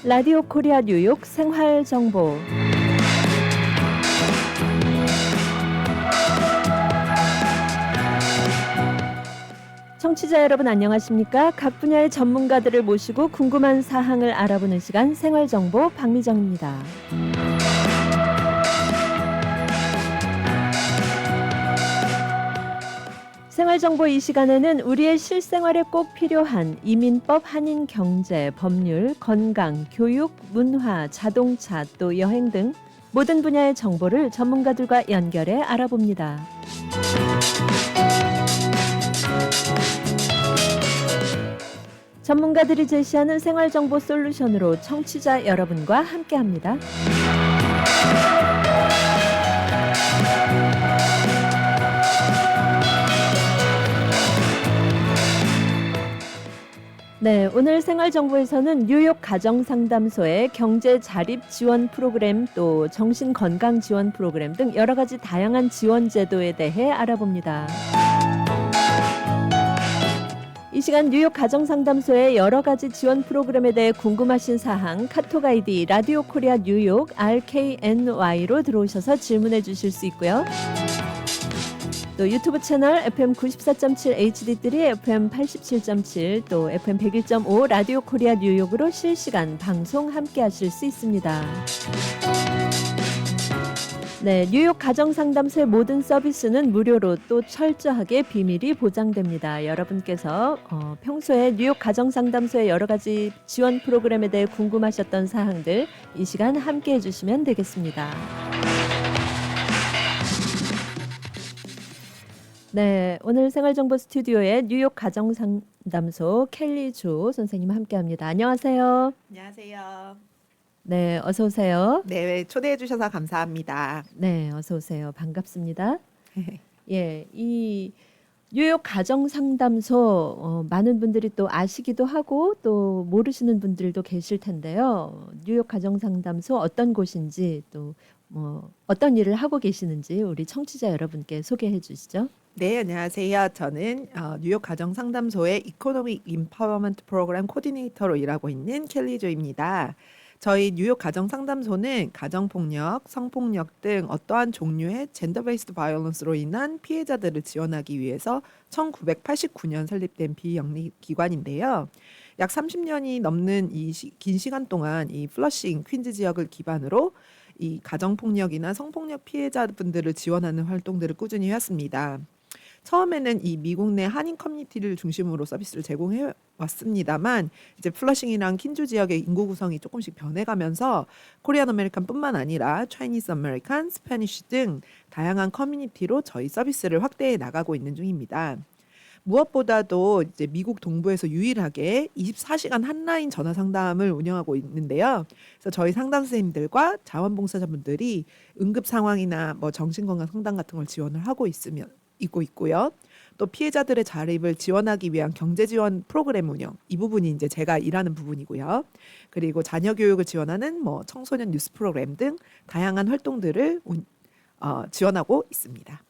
라디오 코리아 뉴욕 생활 정보. 청취자 여러분 안녕하십니까? 각 분야의 전문가들을 모시고 궁금한 사항을 알아보는 시간 생활 정보 박미정입니다. 생활 정보 이 시간에는 우리의 실생활에 꼭 필요한 이민법, 한인 경제, 법률, 건강, 교육, 문화, 자동차, 또 여행 등 모든 분야의 정보를 전문가들과 연결해 알아봅니다. 전문가들이 제시하는 생활 정보 솔루션으로 청취자 여러분과 함께합니다. 네, 오늘 생활정보에서는 뉴욕 가정상담소의 경제 자립 지원 프로그램 또 정신건강 지원 프로그램 등 여러 가지 다양한 지원 제도에 대해 알아봅니다. 이 시간 뉴욕 가정상담소의 여러 가지 지원 프로그램에 대해 궁금하신 사항 카톡 아이디 라디오 코리아 뉴욕 RKNY로 들어오셔서 질문해 주실 수 있고요. 또 유튜브 채널 FM 94.7 HD3, FM 87.7, 또 FM 101.5 라디오 코리아 뉴욕으로 실시간 방송 함께 하실 수 있습니다. 네, 뉴욕 가정상담소의 모든 서비스는 무료로 또 철저하게 비밀이 보장됩니다. 여러분께서 평소에 뉴욕 가정상담소의 여러 가지 지원 프로그램에 대해 궁금하셨던 사항들 이 시간 함께 해주시면 되겠습니다. 네, 오늘 생활정보 스튜디오에 뉴욕 가정상담소 켈리 조 선생님 함께합니다. 안녕하세요. 안녕하세요. 네, 어서 오세요. 네, 초대해 주셔서 감사합니다. 네, 어서 오세요. 반갑습니다. 예, 이 뉴욕 가정상담소 많은 분들이 또 아시기도 하고 또 모르시는 분들도 계실 텐데요. 뉴욕 가정상담소 어떤 곳인지 또 어떤 일을 하고 계시는지 우리 청취자 여러분께 소개해 주시죠. 네, 안녕하세요. 저는 뉴욕 가정상담소의 이코노믹 임파워먼트 프로그램 코디네이터로 일하고 있는 켈리 조입니다. 저희 뉴욕 가정상담소는 가정폭력, 성폭력 등 어떠한 종류의 젠더 베이스드 바이올런스로 인한 피해자들을 지원하기 위해서 1989년 설립된 비영리 기관인데요. 약 30년이 넘는 긴 시간 동안 이 플러싱, 퀸즈 지역을 기반으로 이 가정폭력이나 성폭력 피해자분들을 지원하는 활동들을 꾸준히 해왔습니다. 처음에는 이 미국 내 한인 커뮤니티를 중심으로 서비스를 제공해 왔습니다만 이제 플러싱이랑 퀸즈 지역의 인구 구성이 조금씩 변해가면서 코리안 아메리칸뿐만 아니라 차이니즈 아메리칸, 스페니쉬 등 다양한 커뮤니티로 저희 서비스를 확대해 나가고 있는 중입니다. 무엇보다도 이제 미국 동부에서 유일하게 24시간 한라인 전화 상담을 운영하고 있는데요. 그래서 저희 상담 선생님들과 자원봉사자분들이 응급 상황이나 정신건강 상담 같은 걸 지원을 하고 있고요. 또 피해자들의 자립을 지원하기 위한 경제 지원 프로그램 운영, 이 부분이 이제 제가 일하는 부분이고요. 그리고 자녀 교육을 지원하는 청소년 뉴스 프로그램 등 다양한 활동들을 지원하고 있습니다.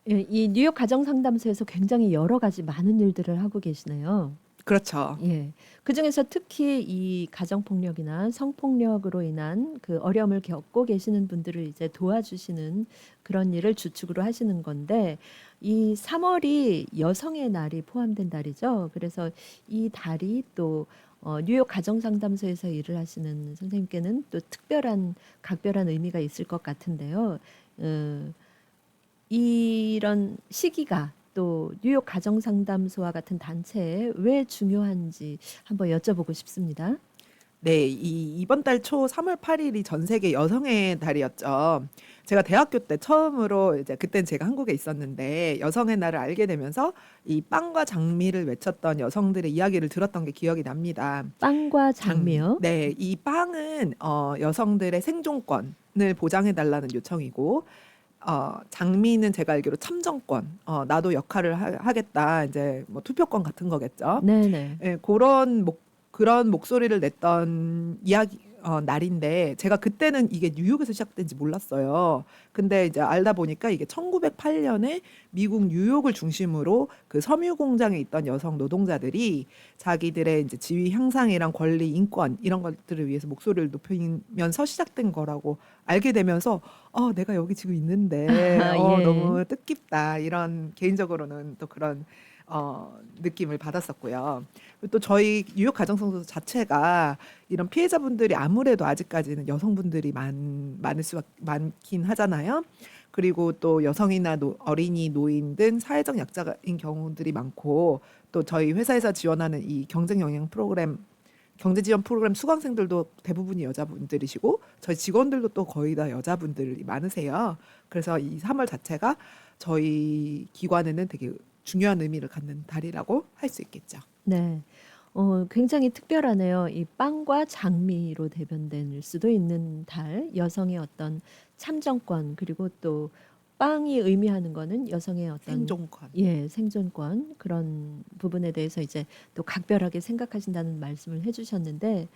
예, 이 뉴욕 가정상담소에서 굉장히 여러 가지 많은 일들을 하고 계시네요. 그렇죠. 예. 그중에서 특히 이 가정폭력이나 성폭력으로 인한 그 어려움을 겪고 계시는 분들을 이제 도와주시는 그런 일을 주축으로 하시는 건데 이 3월이 여성의 날이 포함된 달이죠. 그래서 이 달이 또 뉴욕 가정상담소에서 일을 하시는 선생님께는 또 각별한 의미가 있을 것 같은데요. 이런 시기가 또 뉴욕 가정상담소와 같은 단체에 왜 중요한지 한번 여쭤보고 싶습니다. 네, 이번 달 초 3월 8일이 전 세계 여성의 달이었죠. 제가 대학교 때 처음으로 이제 그땐 제가 한국에 있었는데 여성의 날을 알게 되면서 이 빵과 장미를 외쳤던 여성들의 이야기를 들었던 게 기억이 납니다. 빵과 장미요? 네, 이 빵은 여성들의 생존권을 보장해 달라는 요청이고 장미는 제가 알기로 참정권, 나도 역할을 하겠다, 이제 투표권 같은 거겠죠. 네네. 예, 그런 목소리를 냈던 이야기, 날인데 제가 그때는 이게 뉴욕에서 시작된지 몰랐어요. 근데 이제 알다 보니까 이게 1908년에 미국 뉴욕을 중심으로 그 섬유 공장에 있던 여성 노동자들이 자기들의 이제 지위 향상이랑 권리, 인권 이런 것들을 위해서 목소리를 높이면서 시작된 거라고 알게 되면서 내가 여기 지금 있는데 예. 너무 뜻깊다 이런 개인적으로는 또 그런 느낌을 받았었고요. 그리고 또 저희 뉴욕 가정성소 자체가 이런 피해자분들이 아무래도 아직까지는 여성분들이 많을 수 많긴 하잖아요. 그리고 또 여성이나 어린이, 노인 등 사회적 약자인 경우들이 많고 또 저희 회사에서 지원하는 이 경쟁 영향 프로그램 경제 지원 프로그램 수강생들도 대부분이 여자분들이시고 저희 직원들도 또 거의 다 여자분들이 많으세요. 그래서 이 3월 자체가 저희 기관에는 되게 중요한 의미를 갖는 달이라고 할 수 있겠죠. 네. 굉장히 특별하네요. 이 빵과 장미로 대변될 수도 있는 달, 여성의 어떤 참정권, 그리고 또 빵이 의미하는 거는 여성의 어떤 생존권. 예, 생존권 그런 부분에 대해서 이제 또 각별하게 생각하신다는 말씀을 해주셨는데,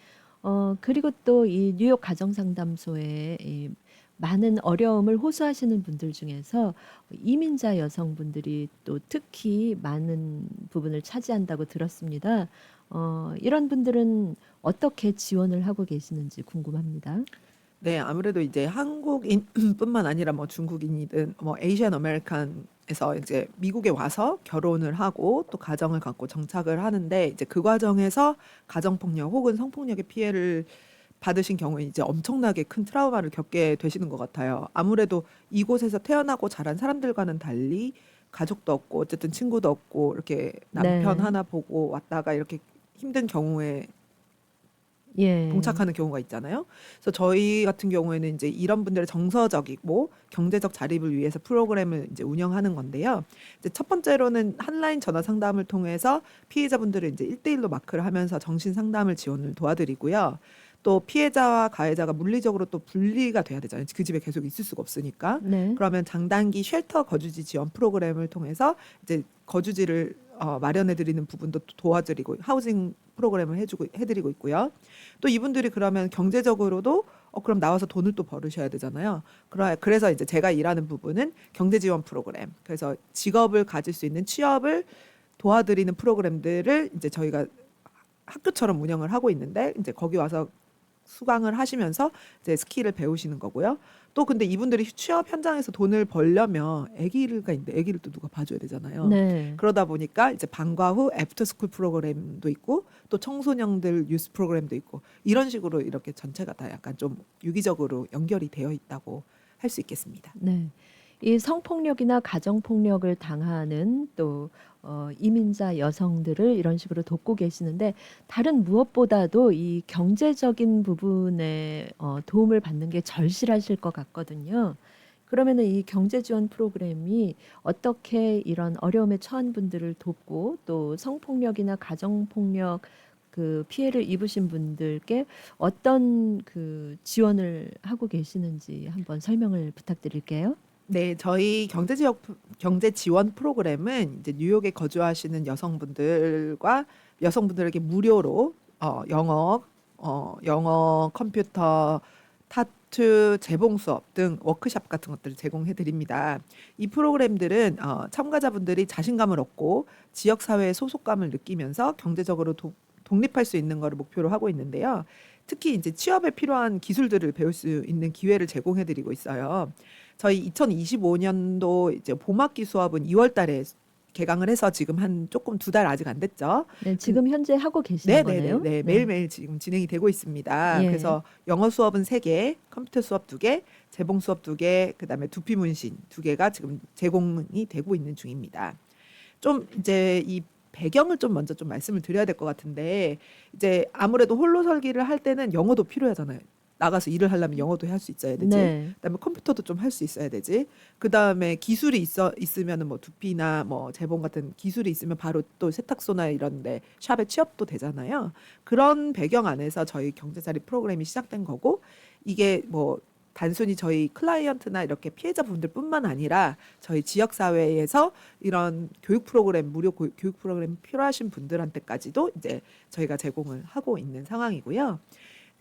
그리고 또 이 뉴욕 가정상담소에 이 많은 어려움을 호소하시는 분들 중에서 이민자 여성분들이 또 특히 많은 부분을 차지한다고 들었습니다. 이런 분들은 어떻게 지원을 하고 계시는지 궁금합니다. 네, 아무래도 이제 한국인뿐만 아니라 뭐 중국인이든 뭐 에이시안 아메리칸에서 이제 미국에 와서 결혼을 하고 또 가정을 갖고 정착을 하는데 이제 그 과정에서 가정폭력 혹은 성폭력의 피해를 받으신 경우에 이제 엄청나게 큰 트라우마를 겪게 되시는 것 같아요. 아무래도 이곳에서 태어나고 자란 사람들과는 달리 가족도 없고 어쨌든 친구도 없고 이렇게 남편 네. 하나 보고 왔다가 이렇게 힘든 경우에 예. 봉착하는 경우가 있잖아요. 그래서 저희 같은 경우에는 이제 이런 분들의 정서적이고 경제적 자립을 위해서 프로그램을 이제 운영하는 건데요. 이제 첫 번째로는 한라인 전화 상담을 통해서 피해자분들을 이제 1대1로 마크를 하면서 정신 상담을 지원을 도와드리고요. 또 피해자와 가해자가 물리적으로 또 분리가 돼야 되잖아요. 그 집에 계속 있을 수가 없으니까. 네. 그러면 장단기 쉘터 거주지 지원 프로그램을 통해서 이제 거주지를 마련해 드리는 부분도 또 도와드리고 하우징 프로그램을 해드리고 있고요. 또 이분들이 그러면 경제적으로도 그럼 나와서 돈을 또 벌으셔야 되잖아요. 그래서 이제 제가 일하는 부분은 경제 지원 프로그램. 그래서 직업을 가질 수 있는 취업을 도와드리는 프로그램들을 이제 저희가 학교처럼 운영을 하고 있는데 이제 거기 와서 수강을 하시면서 이제 스킬을 배우시는 거고요. 또 근데 이분들이 취업 현장에서 돈을 벌려면 아기가 있는데 아기를 또 누가 봐줘야 되잖아요. 네. 그러다 보니까 이제 방과 후 애프터스쿨 프로그램도 있고 또 청소년들 뉴스 프로그램도 있고 이런 식으로 이렇게 전체가 다 약간 좀 유기적으로 연결이 되어 있다고 할 수 있겠습니다. 네. 이 성폭력이나 가정폭력을 당하는 또 이민자 여성들을 이런 식으로 돕고 계시는데 다른 무엇보다도 이 경제적인 부분에 도움을 받는 게 절실하실 것 같거든요. 그러면은 이 경제 지원 프로그램이 어떻게 이런 어려움에 처한 분들을 돕고 또 성폭력이나 가정폭력 그 피해를 입으신 분들께 어떤 그 지원을 하고 계시는지 한번 설명을 부탁드릴게요. 네, 저희 경제 지원 프로그램은 이제 뉴욕에 거주하시는 여성분들에게 무료로 영어, 컴퓨터, 타투, 재봉 수업 등 워크숍 같은 것들을 제공해 드립니다. 이 프로그램들은 참가자분들이 자신감을 얻고 지역 사회의 소속감을 느끼면서 경제적으로 독립할 수 있는 것을 목표로 하고 있는데요. 특히 이제 취업에 필요한 기술들을 배울 수 있는 기회를 제공해 드리고 있어요. 저희 2025년도 이제 봄학기 수업은 2월 달에 개강을 해서 지금 한 조금 2달 아직 안 됐죠. 네, 근 지금 현재 하고 계시는 거네요. 네네네. 네. 매일매일 지금 진행이 되고 있습니다. 예. 그래서 영어 수업은 3개, 컴퓨터 수업 2개, 재봉 수업 2개, 그다음에 두피 문신 2개가 지금 제공이 되고 있는 중입니다. 좀 이제 이 배경을 좀 먼저 좀 말씀을 드려야 될 것 같은데 이제 아무래도 홀로 살기를 할 때는 영어도 필요하잖아요. 나가서 일을 하려면 영어도 할 수 있어야 되지. 네. 그다음에 컴퓨터도 좀 할 수 있어야 되지. 그다음에 기술이 있으면은 뭐 두피나 뭐 재봉 같은 기술이 있으면 바로 또 세탁소나 이런데 샵에 취업도 되잖아요. 그런 배경 안에서 저희 경제자립 프로그램이 시작된 거고 이게 뭐 단순히 저희 클라이언트나 이렇게 피해자분들뿐만 아니라 저희 지역 사회에서 이런 교육 프로그램 교육 프로그램 필요하신 분들한테까지도 이제 저희가 제공을 하고 있는 상황이고요.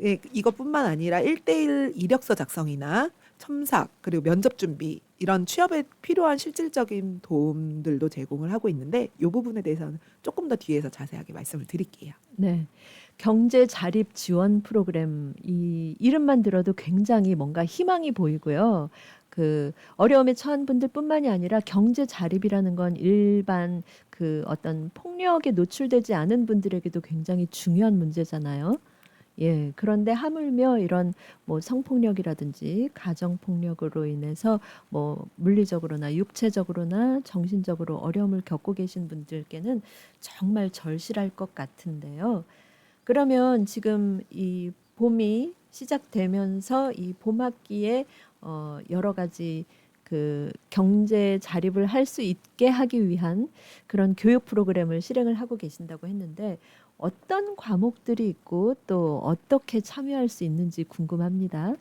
예, 이것뿐만 아니라 1대1 이력서 작성이나 첨삭 그리고 면접 준비 이런 취업에 필요한 실질적인 도움들도 제공을 하고 있는데 이 부분에 대해서는 조금 더 뒤에서 자세하게 말씀을 드릴게요. 네. 경제 자립 지원 프로그램 이 이름만 들어도 굉장히 뭔가 희망이 보이고요. 그 어려움에 처한 분들뿐만이 아니라 경제 자립이라는 건 일반 그 어떤 폭력에 노출되지 않은 분들에게도 굉장히 중요한 문제잖아요. 예. 그런데 하물며 이런 뭐 성폭력이라든지 가정폭력으로 인해서 뭐 물리적으로나 육체적으로나 정신적으로 어려움을 겪고 계신 분들께는 정말 절실할 것 같은데요. 그러면 지금 이 봄이 시작되면서 이 봄학기에 여러 가지 그 경제 자립을 할 수 있게 하기 위한 그런 교육 프로그램을 실행을 하고 계신다고 했는데 어떤 과목들이 있고 또 어떻게 참여할 수 있는지 궁금합니다.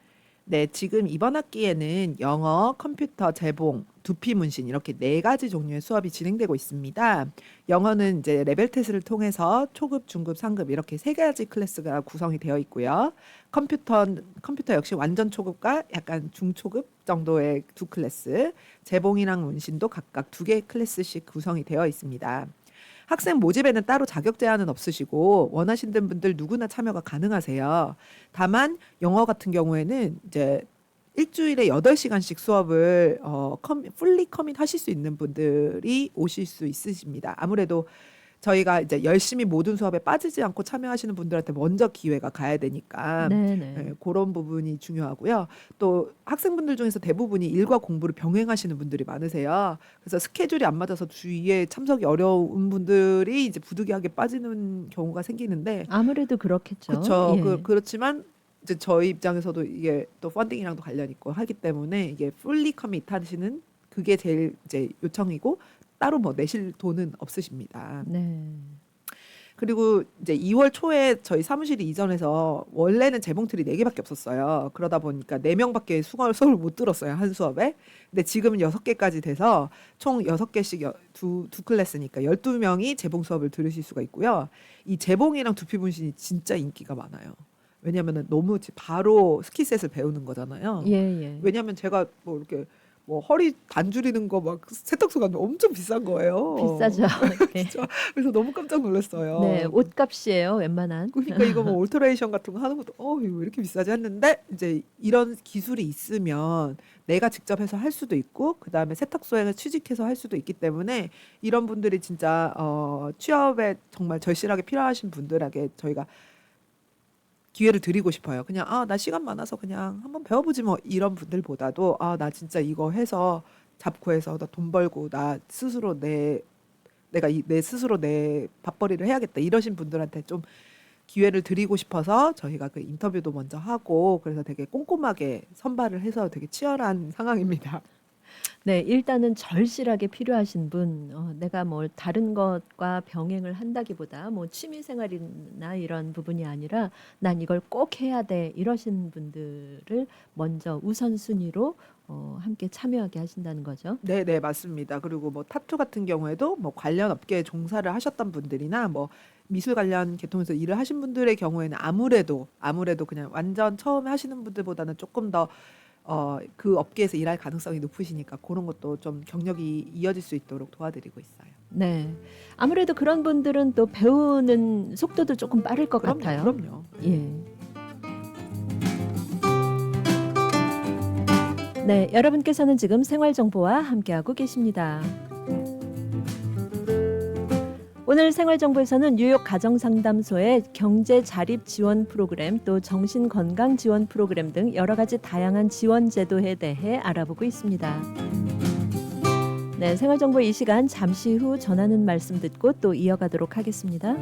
네, 지금 이번 학기에는 영어, 컴퓨터, 재봉, 두피 문신 이렇게 네 가지 종류의 수업이 진행되고 있습니다. 영어는 이제 레벨 테스트를 통해서 초급, 중급, 상급 이렇게 세 가지 클래스가 구성이 되어 있고요. 컴퓨터 역시 완전 초급과 약간 중초급 정도의 두 클래스, 재봉이랑 문신도 각각 두 개의 클래스씩 구성이 되어 있습니다. 학생 모집에는 따로 자격 제한은 없으시고 원하시는 분들 누구나 참여가 가능하세요. 다만 영어 같은 경우에는 이제 일주일에 8시간씩 수업을 풀리 커밋 하실 수 있는 분들이 오실 수 있으십니다. 아무래도 저희가 이제 열심히 모든 수업에 빠지지 않고 참여하시는 분들한테 먼저 기회가 가야 되니까 네네. 그런 부분이 중요하고요. 또 학생분들 중에서 대부분이 일과 공부를 병행하시는 분들이 많으세요. 그래서 스케줄이 안 맞아서 주위에 참석이 어려운 분들이 이제 부득이하게 빠지는 경우가 생기는데 아무래도 그렇겠죠. 그렇죠. 예. 그렇지만 이제 저희 입장에서도 이게 또 펀딩이랑도 관련 있고 하기 때문에 이게 풀리 커밋 하시는 그게 제일 이제 요청이고 따로 뭐 내실 돈은 없으십니다. 네. 그리고 이제 2월 초에 저희 사무실이 이전해서 원래는 재봉틀이 4개밖에 없었어요. 그러다 보니까 4명밖에 수업을 못 들었어요. 한 수업에. 근데 지금은 6개까지 돼서 총 6개씩 두 클래스니까 12명이 재봉 수업을 들으실 수가 있고요. 이 재봉이랑 두피 문신이 진짜 인기가 많아요. 왜냐면은 너무 바로 스킬셋을 배우는 거잖아요. 예, 예. 왜냐면 제가 뭐 이렇게 뭐 허리 단줄이는 거 막 세탁소가 엄청 비싼 거예요. 비싸죠. 네. 진짜. 그래서 너무 깜짝 놀랐어요. 네, 옷값이에요, 웬만한. 그러니까 이거 뭐 올터레이션 같은 거 하는 것도 이거 왜 이렇게 비싸지 했는데 이제 이런 기술이 있으면 내가 직접 해서 할 수도 있고 그다음에 세탁소에 취직해서 할 수도 있기 때문에 이런 분들이 진짜 취업에 정말 절실하게 필요하신 분들에게 저희가 기회를 드리고 싶어요. 그냥 나 시간 많아서 그냥 한번 배워보지 뭐 이런 분들보다도 나 진짜 이거 해서 잡고 해서 나 돈 벌고 나 스스로 내가 내 스스로 내 밥벌이를 해야겠다 이러신 분들한테 좀 기회를 드리고 싶어서 저희가 그 인터뷰도 먼저 하고 그래서 되게 꼼꼼하게 선발을 해서 되게 치열한 상황입니다. 네, 일단은 절실하게 필요하신 분, 내가 뭘 다른 것과 병행을 한다기보다 뭐 취미 생활이나 이런 부분이 아니라 난 이걸 꼭 해야 돼 이러신 분들을 먼저 우선순위로 함께 참여하게 하신다는 거죠. 네, 네, 맞습니다. 그리고 뭐 타투 같은 경우에도 뭐 관련 업계에 종사를 하셨던 분들이나 뭐 미술 관련 계통에서 일을 하신 분들의 경우에는 아무래도 그냥 완전 처음에 하시는 분들보다는 조금 더 그 업계에서 일할 가능성이 높으시니까 그런 것도 좀 경력이 이어질 수 있도록 도와드리고 있어요. 네, 아무래도 그런 분들은 또 배우는 속도도 조금 빠를 것 같아요. 그럼요. 예. 네, 여러분께서는 지금 생활정보와 함께하고 계십니다. 오늘 생활정보에서는 뉴욕 가정상담소의 경제 자립 지원 프로그램 또 정신건강 지원 프로그램 등 여러 가지 다양한 지원 제도에 대해 알아보고 있습니다. 네, 생활정보 이 시간 잠시 후 전하는 말씀 듣고 또 이어가도록 하겠습니다.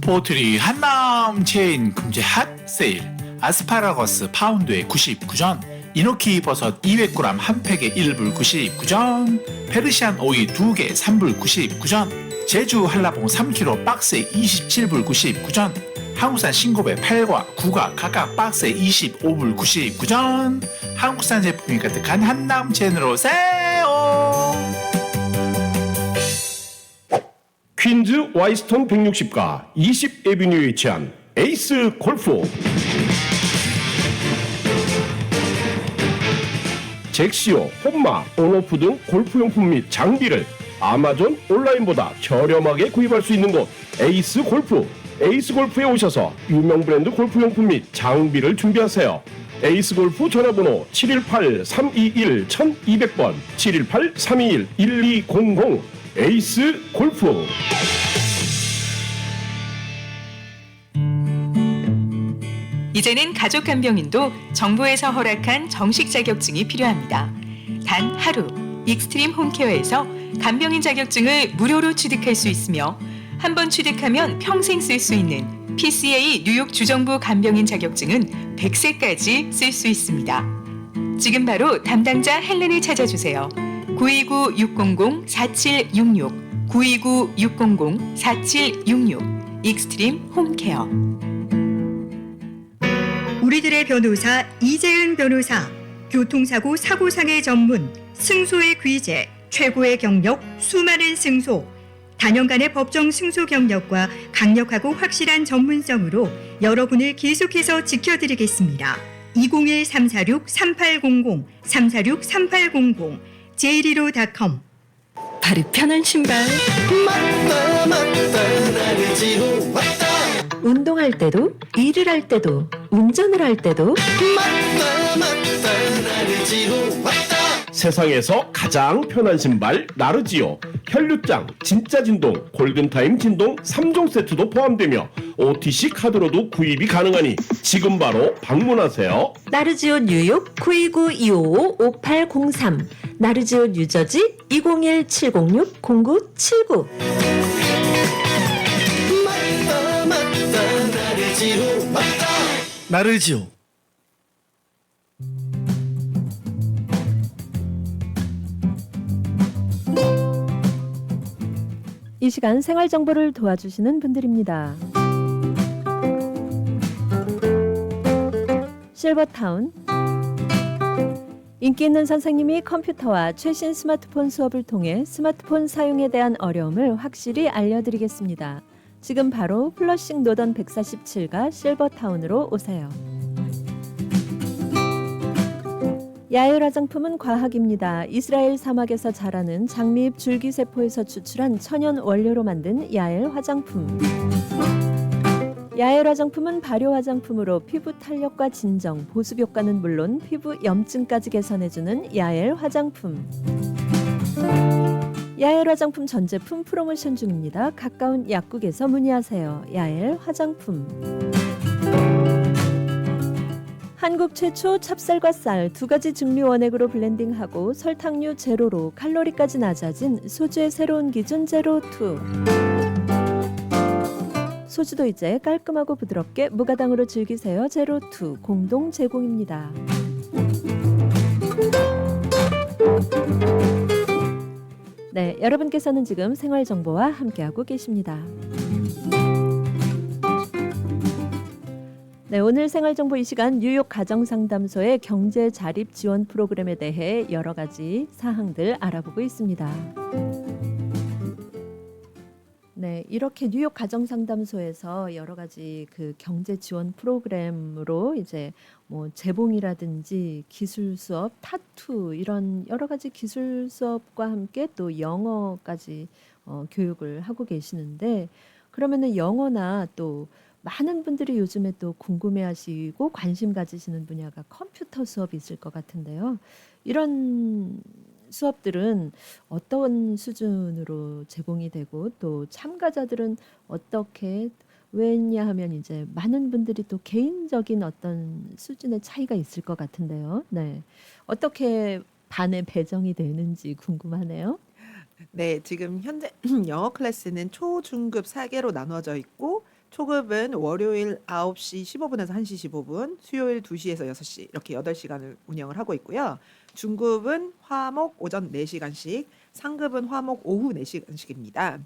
포트리 한남 체인 금제 핫 세일. 아스파라거스 파운드에 99전, 이노키 버섯 200g 한 팩에 1불 99전, 페르시안 오이 2개 3불 99전, 제주 한라봉 3kg 박스에 27불 99전, 한국산 싱고베 8과 9가 각각 박스에 25불 99전, 한국산 제품이 가득한 한남 체인으로 오세요. 퀸즈 와이스턴 160가 20 에비뉴에 위치한 에이스 골프. 잭시오, 홈마, 온오프 등 골프용품 및 장비를 아마존 온라인보다 저렴하게 구입할 수 있는 곳 에이스 골프. 에이스 골프에 오셔서 유명 브랜드 골프용품 및 장비를 준비하세요. 에이스 골프 전화번호 718-321-1200번 718-321-1200 에이스 골프. 이제는 가족 간병인도 정부에서 허락한 정식 자격증이 필요합니다. 단 하루 익스트림 홈케어에서 간병인 자격증을 무료로 취득할 수 있으며 한 번 취득하면 평생 쓸 수 있는 PCA 뉴욕 주정부 간병인 자격증은 100세까지 쓸 수 있습니다. 지금 바로 담당자 헬렌을 찾아주세요. 929-600-4766 929-600-4766 익스트림 홈케어. 우리들의 변호사 이재은 변호사, 교통사고 사고상해 전문, 승소의 귀재, 최고의 경력, 수많은 승소, 다년간의 법정 승소 경력과 강력하고 확실한 전문성으로 여러분을 계속해서 지켜드리겠습니다. 201-346-3800, 346-3800, j115.com. 발이 편한 신발. 운동할 때도, 일을 할 때도, 운전을 할 때도 세상에서 가장 편한 신발 나르지오. 혈류장, 진짜 진동, 골든타임 진동 3종 세트도 포함되며 OTC 카드로도 구입이 가능하니 지금 바로 방문하세요. 나르지오 뉴욕 929-555-5803, 나르지오 뉴저지 201-706-0979. 나르지오. 이 시간 생활 정보를 도와주시는 분들입니다. 실버타운, 인기 있는 선생님이 컴퓨터와 최신 스마트폰 수업을 통해 스마트폰 사용에 대한 어려움을 확실히 알려드리겠습니다. 지금 바로 플러싱 노던 147가 실버타운으로 오세요. 야엘 화장품은 과학입니다. 이스라엘 사막에서 자라는 장미잎 줄기세포에서 추출한 천연 원료로 만든 야엘 화장품. 야엘 화장품은 발효 화장품으로 피부 탄력과 진정, 보습 효과는 물론 피부 염증까지 개선해주는 야엘 화장품. 야엘 화장품 전 제품 프로모션 중입니다. 가까운 약국에서 문의하세요. 야엘 화장품. 한국 최초 찹쌀과 쌀 두 가지 증류 원액으로 블렌딩하고 설탕류 제로로 칼로리까지 낮아진 소주의 새로운 기준 제로2. 소주도 이제 깔끔하고 부드럽게 무가당으로 즐기세요. 제로2 공동 제공입니다. 네, 여러분께서는 지금 생활정보와 함께하고 계십니다. 네, 오늘 생활정보 이 시간 뉴욕 가정상담소의 경제 자립 지원 프로그램에 대해 여러 가지 사항들 알아보고 있습니다. 네, 이렇게 뉴욕 가정상담소에서 여러 가지 그 경제 지원 프로그램으로 이제 뭐 재봉이라든지 기술 수업, 타투 이런 여러 가지 기술 수업과 함께 또 영어까지 교육을 하고 계시는데, 그러면은 영어나 또 많은 분들이 요즘에 또 궁금해하시고 관심 가지시는 분야가 컴퓨터 수업이 있을 것 같은데요. 이런 수업들은 어떤 수준으로 제공이 되고 또 참가자들은 어떻게, 왜냐 하면 이제 많은 분들이 또 개인적인 어떤 수준의 차이가 있을 것 같은데요. 네, 어떻게 반에 배정이 되는지 궁금하네요. 네, 지금 현재 영어 클래스는 초, 중급 4개로 나눠져 있고, 초급은 월요일 9시 15분에서 1시 15분, 수요일 2시에서 6시 이렇게 8시간을 운영을 하고 있고요. 중급은 화목 오전 4시간씩, 상급은 화목 오후 4시간씩입니다.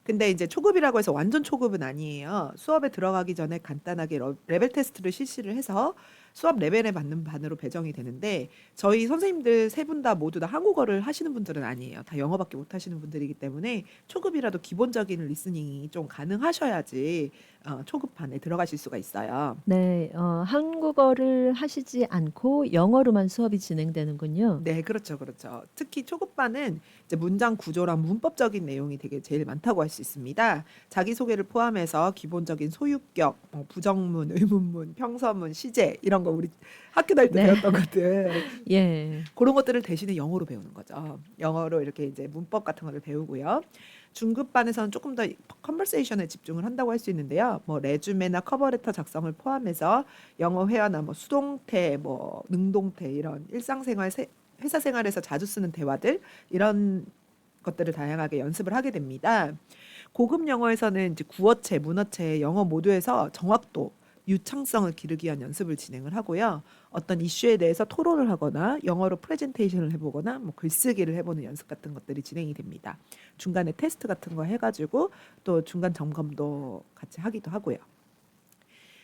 근데 이제 초급이라고 해서 완전 초급은 아니에요. 수업에 들어가기 전에 간단하게 레벨 테스트를 실시를 해서 수업 레벨에 맞는 반으로 배정이 되는데 저희 선생님들 세 분 다 모두 다 한국어를 하시는 분들은 아니에요. 다 영어밖에 못 하시는 분들이기 때문에 초급이라도 기본적인 리스닝이 좀 가능하셔야지 초급 반에 들어가실 수가 있어요. 네, 한국어를 하시지 않고 영어로만 수업이 진행되는군요. 네, 그렇죠, 그렇죠. 특히 초급반은 이제 문장 구조랑 문법적인 내용이 되게 제일 많다고 할 수 있습니다. 자기소개를 포함해서 기본적인 소유격, 뭐 부정문, 의문문, 평서문, 시제 이런 거 우리 학교 다닐 때 네. 배웠던 것들 예. 그런 것들을 대신에 영어로 배우는 거죠. 영어로 이렇게 이제 문법 같은 거를 배우고요. 중급반에서는 조금 더 컨버세이션에 집중을 한다고 할 수 있는데요. 뭐 레주메나 커버레터 작성을 포함해서 영어 회화나 뭐 수동태, 뭐 능동태 이런 일상생활 회사 생활에서 자주 쓰는 대화들 이런 것들을 다양하게 연습을 하게 됩니다. 고급 영어에서는 이제 구어체, 문어체, 영어 모두에서 정확도, 유창성을 기르기 위한 연습을 진행을 하고요. 어떤 이슈에 대해서 토론을 하거나 영어로 프레젠테이션을 해보거나 뭐 글쓰기를 해보는 연습 같은 것들이 진행이 됩니다. 중간에 테스트 같은 거 해가지고 또 중간 점검도 같이 하기도 하고요.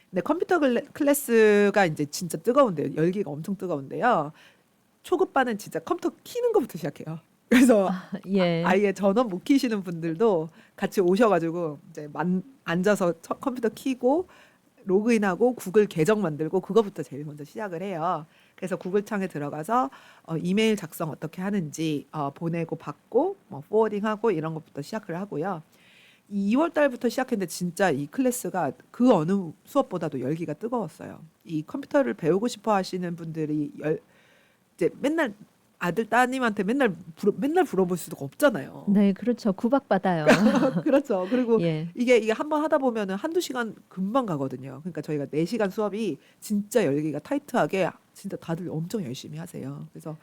근데 컴퓨터 클래스가 이제 진짜 뜨거운데요. 열기가 엄청 뜨거운데요. 초급반은 진짜 컴퓨터 키는 것부터 시작해요. 그래서 예. 아예 전원 못 키시는 분들도 같이 오셔가지고 이제 앉아서 컴퓨터 키고 로그인하고 구글 계정 만들고 그거부터 제일 먼저 시작을 해요. 그래서 구글 창에 들어가서 이메일 작성 어떻게 하는지 보내고 받고 뭐 포워딩하고 이런 것부터 시작을 하고요. 2월 달부터 시작했는데 진짜 이 클래스가 그 어느 수업보다도 열기가 뜨거웠어요. 이 컴퓨터를 배우고 싶어 하시는 분들이 이제 맨날 아들 따님한테 맨날 물어볼 수가 없잖아요. 네, 그렇죠. 구박받아요. 그렇죠. 그리고 예. 이게 한번 하다 보면은 한두 시간 금방 가거든요. 그러니까 저희가 4시간 수업이 진짜 열기가 타이트하게 진짜 다들 엄청 열심히 하세요. 그래서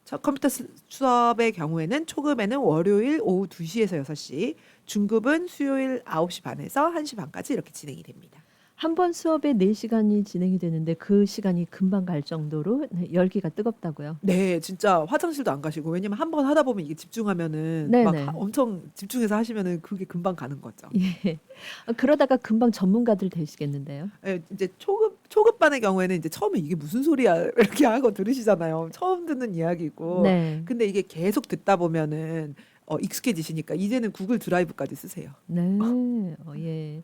첫 컴퓨터 수업의 경우에는 초급에는 월요일 오후 2시에서 6시, 중급은 수요일 9시 반에서 1시 반까지 이렇게 진행이 됩니다. 한 번 수업에 4시간이 진행이 되는데 그 시간이 금방 갈 정도로 열기가 뜨겁다고요. 네, 진짜 화장실도 안 가시고 왜냐면 한 번 하다 보면 이게 집중하면은 네네. 막 엄청 집중해서 하시면은 그게 금방 가는 거죠. 예. 그러다가 금방 전문가들 되시겠는데요. 예, 이제 초급반의 경우에는 이제 처음에 이게 무슨 소리야 이렇게 하고 들으시잖아요. 처음 듣는 이야기고. 네. 근데 이게 계속 듣다 보면은 익숙해지시니까 이제는 구글 드라이브까지 쓰세요. 네. 예.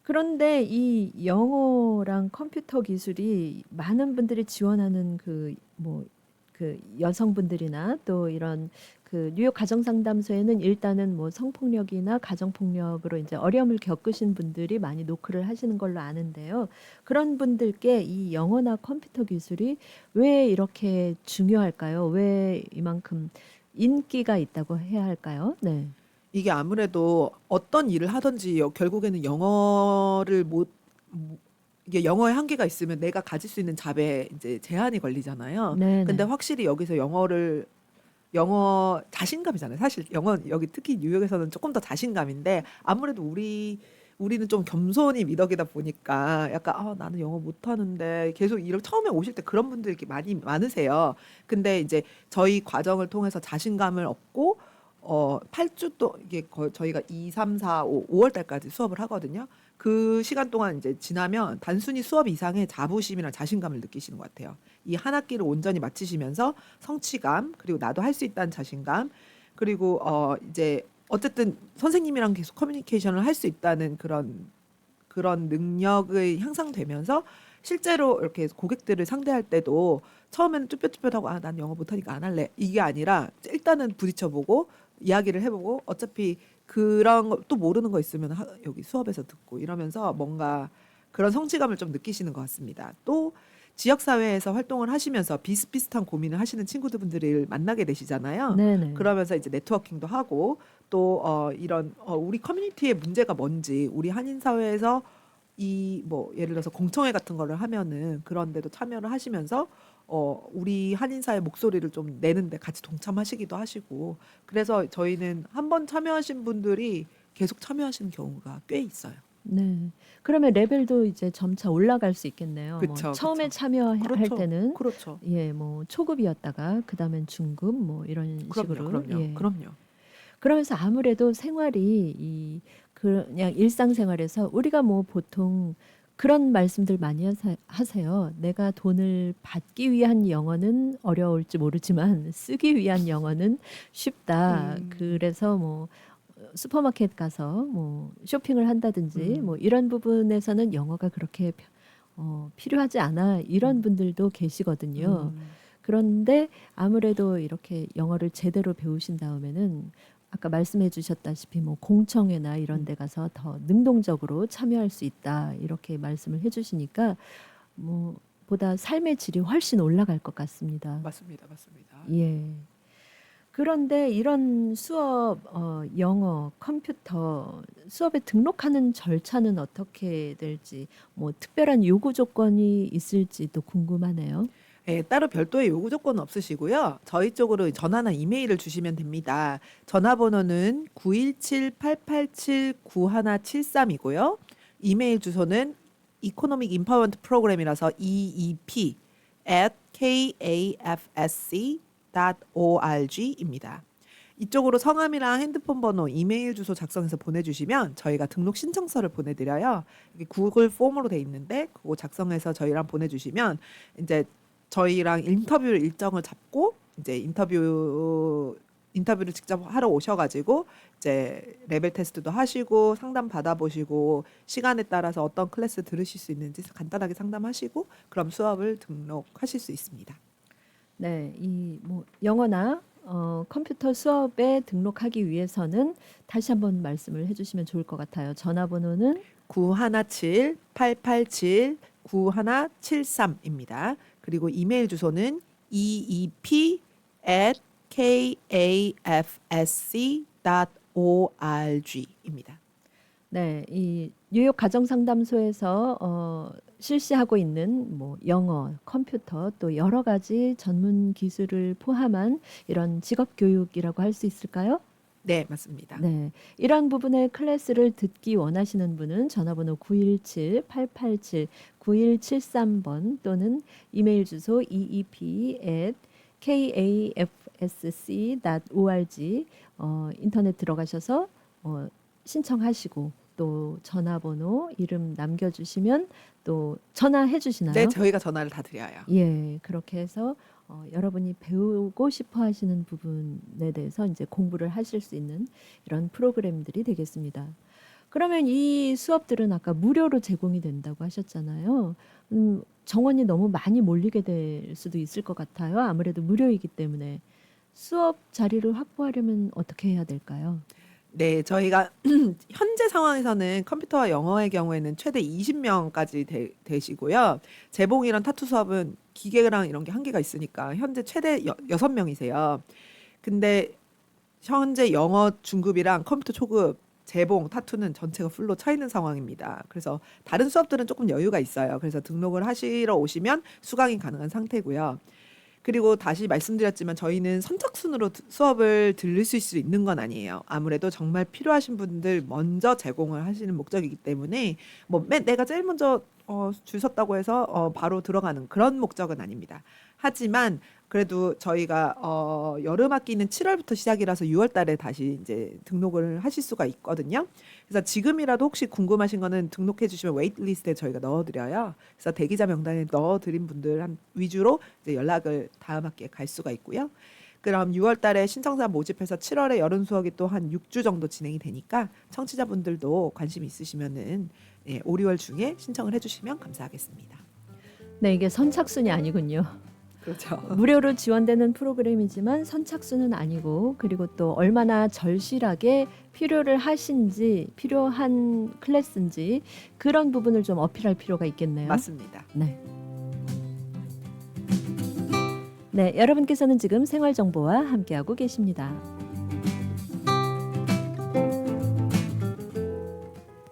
그런데 이 영어랑 컴퓨터 기술이 많은 분들이 지원하는 그 여성분들이나 또 이런 그 뉴욕 가정상담소에는 일단은 뭐 성폭력이나 가정폭력으로 이제 어려움을 겪으신 분들이 많이 노크를 하시는 걸로 아는데요. 그런 분들께 이 영어나 컴퓨터 기술이 왜 이렇게 중요할까요? 왜 이만큼 인기가 있다고 해야 할까요? 네. 이게 아무래도 어떤 일을 하든지 결국에는 영어를 이게 영어에 한계가 있으면 내가 가질 수 있는 잡에 이제 제한이 걸리잖아요. 네, 근데 네. 확실히 여기서 영어 자신감이잖아요. 사실 영어 여기 특히 뉴욕에서는 조금 더 자신감인데 아무래도 우리는 좀 겸손이 미덕이다 보니까 약간 나는 영어 못하는데 계속 처음에 오실 때 그런 분들이 이렇게 많으세요. 근데 이제 저희 과정을 통해서 자신감을 얻고 8주 또 이게 저희가 2, 3, 4, 5월 달까지 수업을 하거든요. 그 시간 동안 이제 지나면 단순히 수업 이상의 자부심이나 자신감을 느끼시는 것 같아요. 이 한 학기를 온전히 마치시면서 성취감 그리고 나도 할 수 있다는 자신감 그리고 이제 어쨌든 선생님이랑 계속 커뮤니케이션을 할 수 있다는 그런 능력이 향상되면서 실제로 이렇게 고객들을 상대할 때도 처음에는 쭈뼛쭈뼛하고 난 영어 못하니까 안 할래 이게 아니라 일단은 부딪혀보고 이야기를 해보고 어차피 그런 거 또 모르는 거 있으면 여기 수업에서 듣고 이러면서 뭔가 그런 성취감을 좀 느끼시는 것 같습니다. 또 지역사회에서 활동을 하시면서 비슷비슷한 고민을 하시는 친구들을 만나게 되시잖아요. 네네. 그러면서 이제 네트워킹도 하고 또 이런 우리 커뮤니티의 문제가 뭔지 우리 한인 사회에서 예를 들어서 공청회 같은 거를 하면은 그런 데도 참여를 하시면서 우리 한인사의 목소리를 좀 내는데 같이 동참하시기도 하시고 그래서 저희는 한번 참여하신 분들이 계속 참여하시는 경우가 꽤 있어요. 네. 그러면 레벨도 이제 점차 올라갈 수 있겠네요. 그쵸, 처음에 그쵸. 참여할 그렇죠. 때는 그렇죠. 초급이었다가 그다음엔 중급 이런 식으로. 그럼요. 예. 그럼요. 그러면서 아무래도 생활이 그냥 일상생활에서 우리가 보통 그런 말씀들 많이 하세요. 내가 돈을 받기 위한 영어는 어려울지 모르지만 쓰기 위한 영어는 쉽다. 그래서 뭐 슈퍼마켓 가서 뭐 쇼핑을 한다든지 뭐 이런 부분에서는 영어가 그렇게 필요하지 않아. 이런 분들도 계시거든요. 그런데 아무래도 이렇게 영어를 제대로 배우신 다음에는 아까 말씀해 주셨다시피 뭐 공청회나 이런 데 가서 더 능동적으로 참여할 수 있다. 이렇게 말씀을 해 주시니까 뭐 보다 삶의 질이 훨씬 올라갈 것 같습니다. 맞습니다. 맞습니다. 예. 그런데 이런 수업, 영어, 컴퓨터 수업에 등록하는 절차는 어떻게 될지, 뭐 특별한 요구 조건이 있을지도 궁금하네요. 예, 따로 별도의 요구 조건은 없으시고요. 저희 쪽으로 전화나 이메일을 주시면 됩니다. 전화번호는 917-887-9173이고요. 이메일 주소는 Economic Empowerment Program이라서 eep@kafsc.org입니다. 이쪽으로 성함이랑 핸드폰 번호, 이메일 주소 작성해서 보내주시면 저희가 등록 신청서를 보내드려요. 이게 구글 폼으로 돼 있는데 그거 작성해서 저희랑 보내주시면 이제 저희랑 인터뷰 일정을 잡고 이제 인터뷰를 직접 하러 오셔가지고 이제 레벨 테스트도 하시고 상담 받아보시고 시간에 따라서 어떤 클래스 들으실 수 있는지 간단하게 상담하시고 그럼 수업을 등록하실 수 있습니다. 네, 이 뭐 영어나 컴퓨터 수업에 등록하기 위해서는 다시 한번 말씀을 해주시면 좋을 것 같아요. 전화번호는 917-887-9173입니다. 그리고 이메일 주소는 eep@kafsc.org입니다. 네, 이 뉴욕 가정상담소에서 실시하고 있는 뭐 영어, 컴퓨터 또 여러 가지 전문 기술을 포함한 이런 직업 교육이라고 할 수 있을까요? 네, 맞습니다. 네, 이러한 부분의 클래스를 듣기 원하시는 분은 전화번호 917-887-9173번 또는 이메일 주소 eep@kafsc.org 인터넷 들어가셔서 신청하시고 또 전화번호, 이름 남겨주시면 또 전화해 주시나요? 네, 저희가 전화를 다 드려요. 예, 그렇게 해서 여러분이 배우고 싶어 하시는 부분에 대해서 이제 공부를 하실 수 있는 이런 프로그램들이 되겠습니다. 그러면 이 수업들은 아까 무료로 제공이 된다고 하셨잖아요. 정원이 너무 많이 몰리게 될 수도 있을 것 같아요. 아무래도 무료이기 때문에 수업 자리를 확보하려면 어떻게 해야 될까요? 네, 저희가 현재 상황에서는 컴퓨터와 영어의 경우에는 최대 20명까지 되시고요. 재봉이랑 타투 수업은 기계랑 이런 게 한계가 있으니까 현재 최대 6명이세요. 근데 현재 영어 중급이랑 컴퓨터 초급, 재봉, 타투는 전체가 풀로 차 있는 상황입니다. 그래서 다른 수업들은 조금 여유가 있어요. 그래서 등록을 하시러 오시면 수강이 가능한 상태고요. 그리고 다시 말씀드렸지만 저희는 선착순으로 수업을 들으실 수 있는 건 아니에요. 아무래도 정말 필요하신 분들 먼저 제공을 하시는 목적이기 때문에 뭐 내가 제일 먼저 줄 섰다고 해서 바로 들어가는 그런 목적은 아닙니다. 하지만 그래도 저희가 여름 학기는 7월부터 시작이라서 6월 달에 다시 이제 등록을 하실 수가 있거든요. 그래서 지금이라도 혹시 궁금하신 거는 등록해 주시면 웨이트리스트에 저희가 넣어드려요. 그래서 대기자 명단에 넣어드린 분들 위주로 이제 연락을 다음 학기에 갈 수가 있고요. 그럼 6월 달에 신청자 모집해서 7월에 여름 수업이 또 한 6주 정도 진행이 되니까 청취자분들도 관심 있으시면은 5, 6월 중에 신청을 해주시면 감사하겠습니다. 네, 이게 선착순이 아니군요. 그렇죠. 무료로 지원되는 프로그램이지만 선착순은 아니고 그리고 또 얼마나 절실하게 필요를 하신지 필요한 클래스인지 그런 부분을 좀 어필할 필요가 있겠네요. 맞습니다. 네. 네, 여러분께서는 지금 생활정보와 함께하고 계십니다.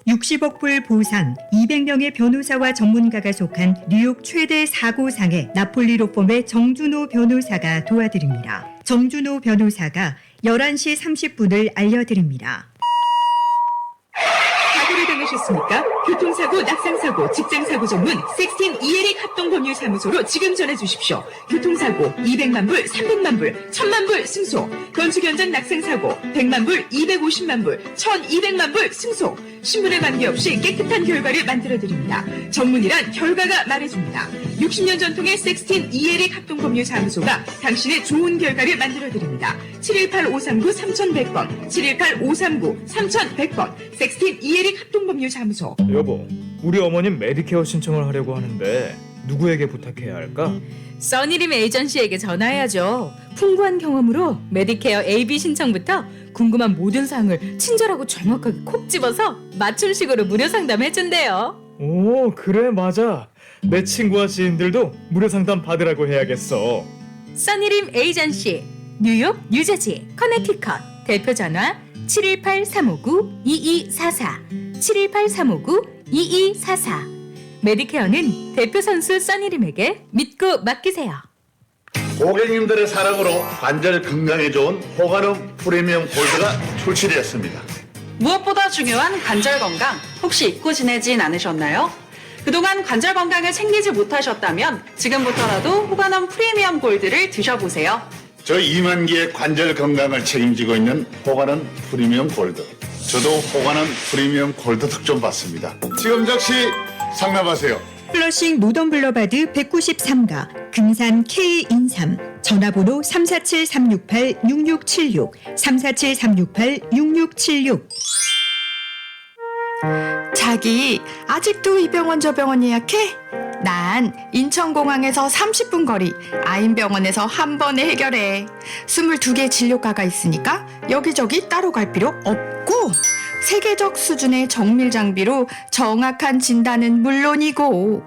60억 불 보상, 200명의 변호사와 전문가가 속한 뉴욕 최대 사고상에 나폴리 로펌의 정준호 변호사가 도와드립니다. 정준호 변호사가 11시 30분을 알려드립니다. 사고를 당하셨습니까? 교통사고, 낙상사고, 직장사고 전문 섹스틴 이에릭 합동법률사무소로 지금 전해주십시오. 교통사고 200만 불, 300만 불, 1000만 불 승소. 건축 현장 낙상사고 100만 불, 250만 불, 1200만 불 승소. 신분에 관계없이 깨끗한 결과를 만들어드립니다. 전문이란 결과가 말해줍니다. 60년 전통의 섹스틴 이에릭 합동법률사무소가 당신의 좋은 결과를 만들어드립니다. 718-539-3100번, 718-539-3100번, 섹스틴 이에릭 합동법률사무소. 여보, 우리 어머님 메디케어 신청을 하려고 하는데 누구에게 부탁해야 할까? 써니림 에이전시에게 전화해야죠. 풍부한 경험으로 메디케어 AB 신청부터 궁금한 모든 사항을 친절하고 정확하게 콕 집어서 맞춤식으로 무료 상담해준대요. 오, 그래, 맞아. 내 친구와 지인들도 무료 상담 받으라고 해야겠어. 써니림 에이전시, 뉴욕, 뉴저지, 커네티컷. 대표 전화 718-359-2244, 718-359-2244. 메디케어는 대표 선수 써니림에게 믿고 맡기세요. 고객님들의 사랑으로 관절 건강에 좋은 호가름 프리미엄 골드가 출시되었습니다. 무엇보다 중요한 관절 건강 혹시 잊고 지내진 않으셨나요? 그동안 관절 건강을 챙기지 못하셨다면 지금부터라도 호가넘 프리미엄 골드를 드셔보세요. 저희 2만 개의 관절 건강을 책임지고 있는 호가름 프리미엄 골드. 저도 호가름 프리미엄 골드 특좀 받습니다. 지금 즉시 상담하세요. 플러싱 노던블러바드 193가 금산 K인삼 전화번호 347-368-6676 347-368-6676. 자기 아직도 이 병원 저 병원 예약해? 난 인천공항에서 30분 거리 아인병원에서 한 번에 해결해. 22개 진료과가 있으니까 여기저기 따로 갈 필요 없고 세계적 수준의 정밀 장비로 정확한 진단은 물론이고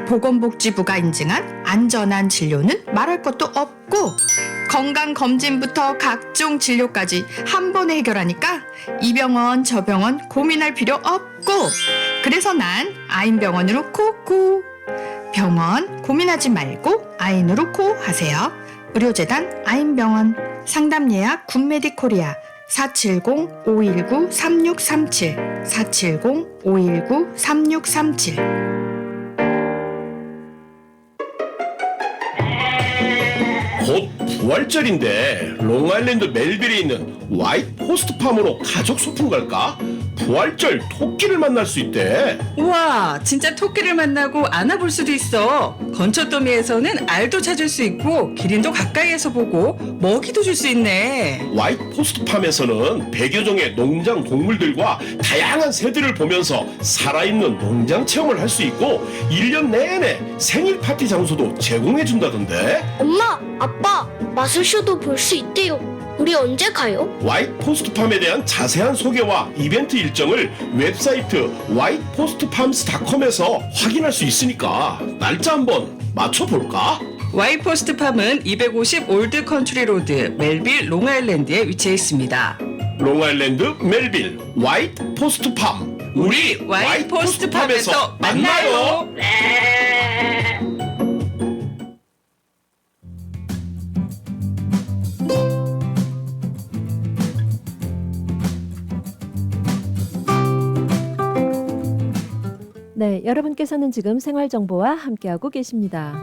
보건복지부가 인증한 안전한 진료는 말할 것도 없고 건강검진부터 각종 진료까지 한 번에 해결하니까 이 병원 저 병원 고민할 필요 없고 그래서 난 아인병원으로 코코. 병원 고민하지 말고 아인으로 코 하세요. 의료재단 아인병원. 상담 예약 굿메디코리아 470-519-3637 470-519-3637. 곧 부활절인데 롱아일랜드 멜빌에 있는 화이트 호스트팜으로 가족 소풍 갈까? 부활절 토끼를 만날 수 있대. 우와, 진짜 토끼를 만나고 안아볼 수도 있어. 건초더미에서는 알도 찾을 수 있고 기린도 가까이에서 보고 먹이도 줄 수 있네. 화이트 호스트팜에서는 100여 종의 농장 동물들과 다양한 새들을 보면서 살아있는 농장 체험을 할 수 있고 1년 내내 생일 파티 장소도 제공해 준다던데. 엄마, 아빠, 마술쇼도 볼 수 있대요. 우리 언제 가요? 화이트 포스트팜에 대한 자세한 소개와 이벤트 일정을 웹사이트 whitepos트팜스.com에서 확인할 수 있으니까 날짜 한번 맞춰볼까? 와이포스트팜은 250 올드 컨트리 로드 멜빌 롱아일랜드에 위치해 있습니다. 롱아일랜드 멜빌 화이트 포스트팜. 우리 화이트 포스트팜에서 만나요. 네, 여러분께서는 지금 생활정보와 함께하고 계십니다.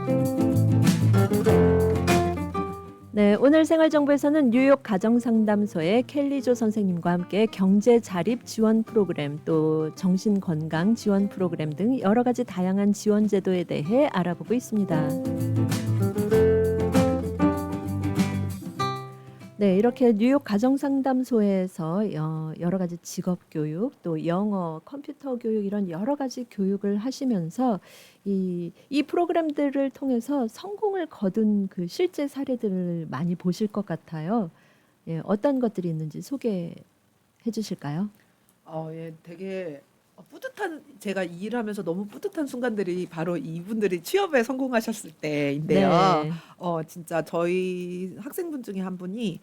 네, 오늘 생활정보에서는 뉴욕 가정상담소의 켈리조 선생님과 함께 경제자립 지원 프로그램, 또 정신건강 지원 프로그램 등 여러 가지 다양한 지원 제도에 대해 알아보고 있습니다. 네, 이렇게 뉴욕 가정상담소에서 여러 가지 직업교육, 또 영어, 컴퓨터 교육 이런 여러 가지 교육을 하시면서 이 프로그램들을 통해서 성공을 거둔 그 실제 사례들을 많이 보실 것 같아요. 예, 어떤 것들이 있는지 소개해 주실까요? 예, 되게 뿌듯한, 제가 이 일하면서 너무 뿌듯한 순간들이 바로 이분들이 취업에 성공하셨을 때인데요. 네. 진짜 저희 학생분 중에 한 분이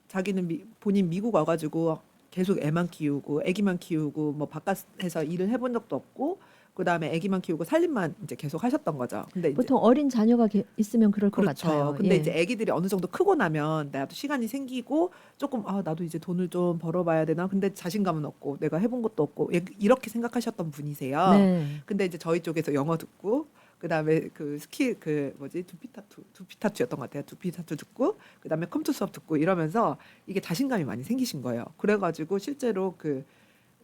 자기는 본인 미국 와가지고 계속 애만 키우고 애기만 키우고 뭐 바깥에서 일을 해본 적도 없고 그다음에 아기만 키우고 살림만 이제 계속 하셨던 거죠. 근데 이제 보통 어린 자녀가 있으면 그럴 것 그렇죠. 같아요. 근데 예. 이제 아기들이 어느 정도 크고 나면 나도 시간이 생기고 조금 나도 이제 돈을 좀 벌어봐야 되나. 근데 자신감은 없고 내가 해본 것도 없고 이렇게 생각하셨던 분이세요. 네. 근데 이제 저희 쪽에서 영어 듣고 그다음에 그 스킬 그 뭐지 두피타투였던 것 같아요. 두피타투 듣고 그다음에 컴퓨터 수업 듣고 이러면서 이게 자신감이 많이 생기신 거예요. 그래가지고 실제로 그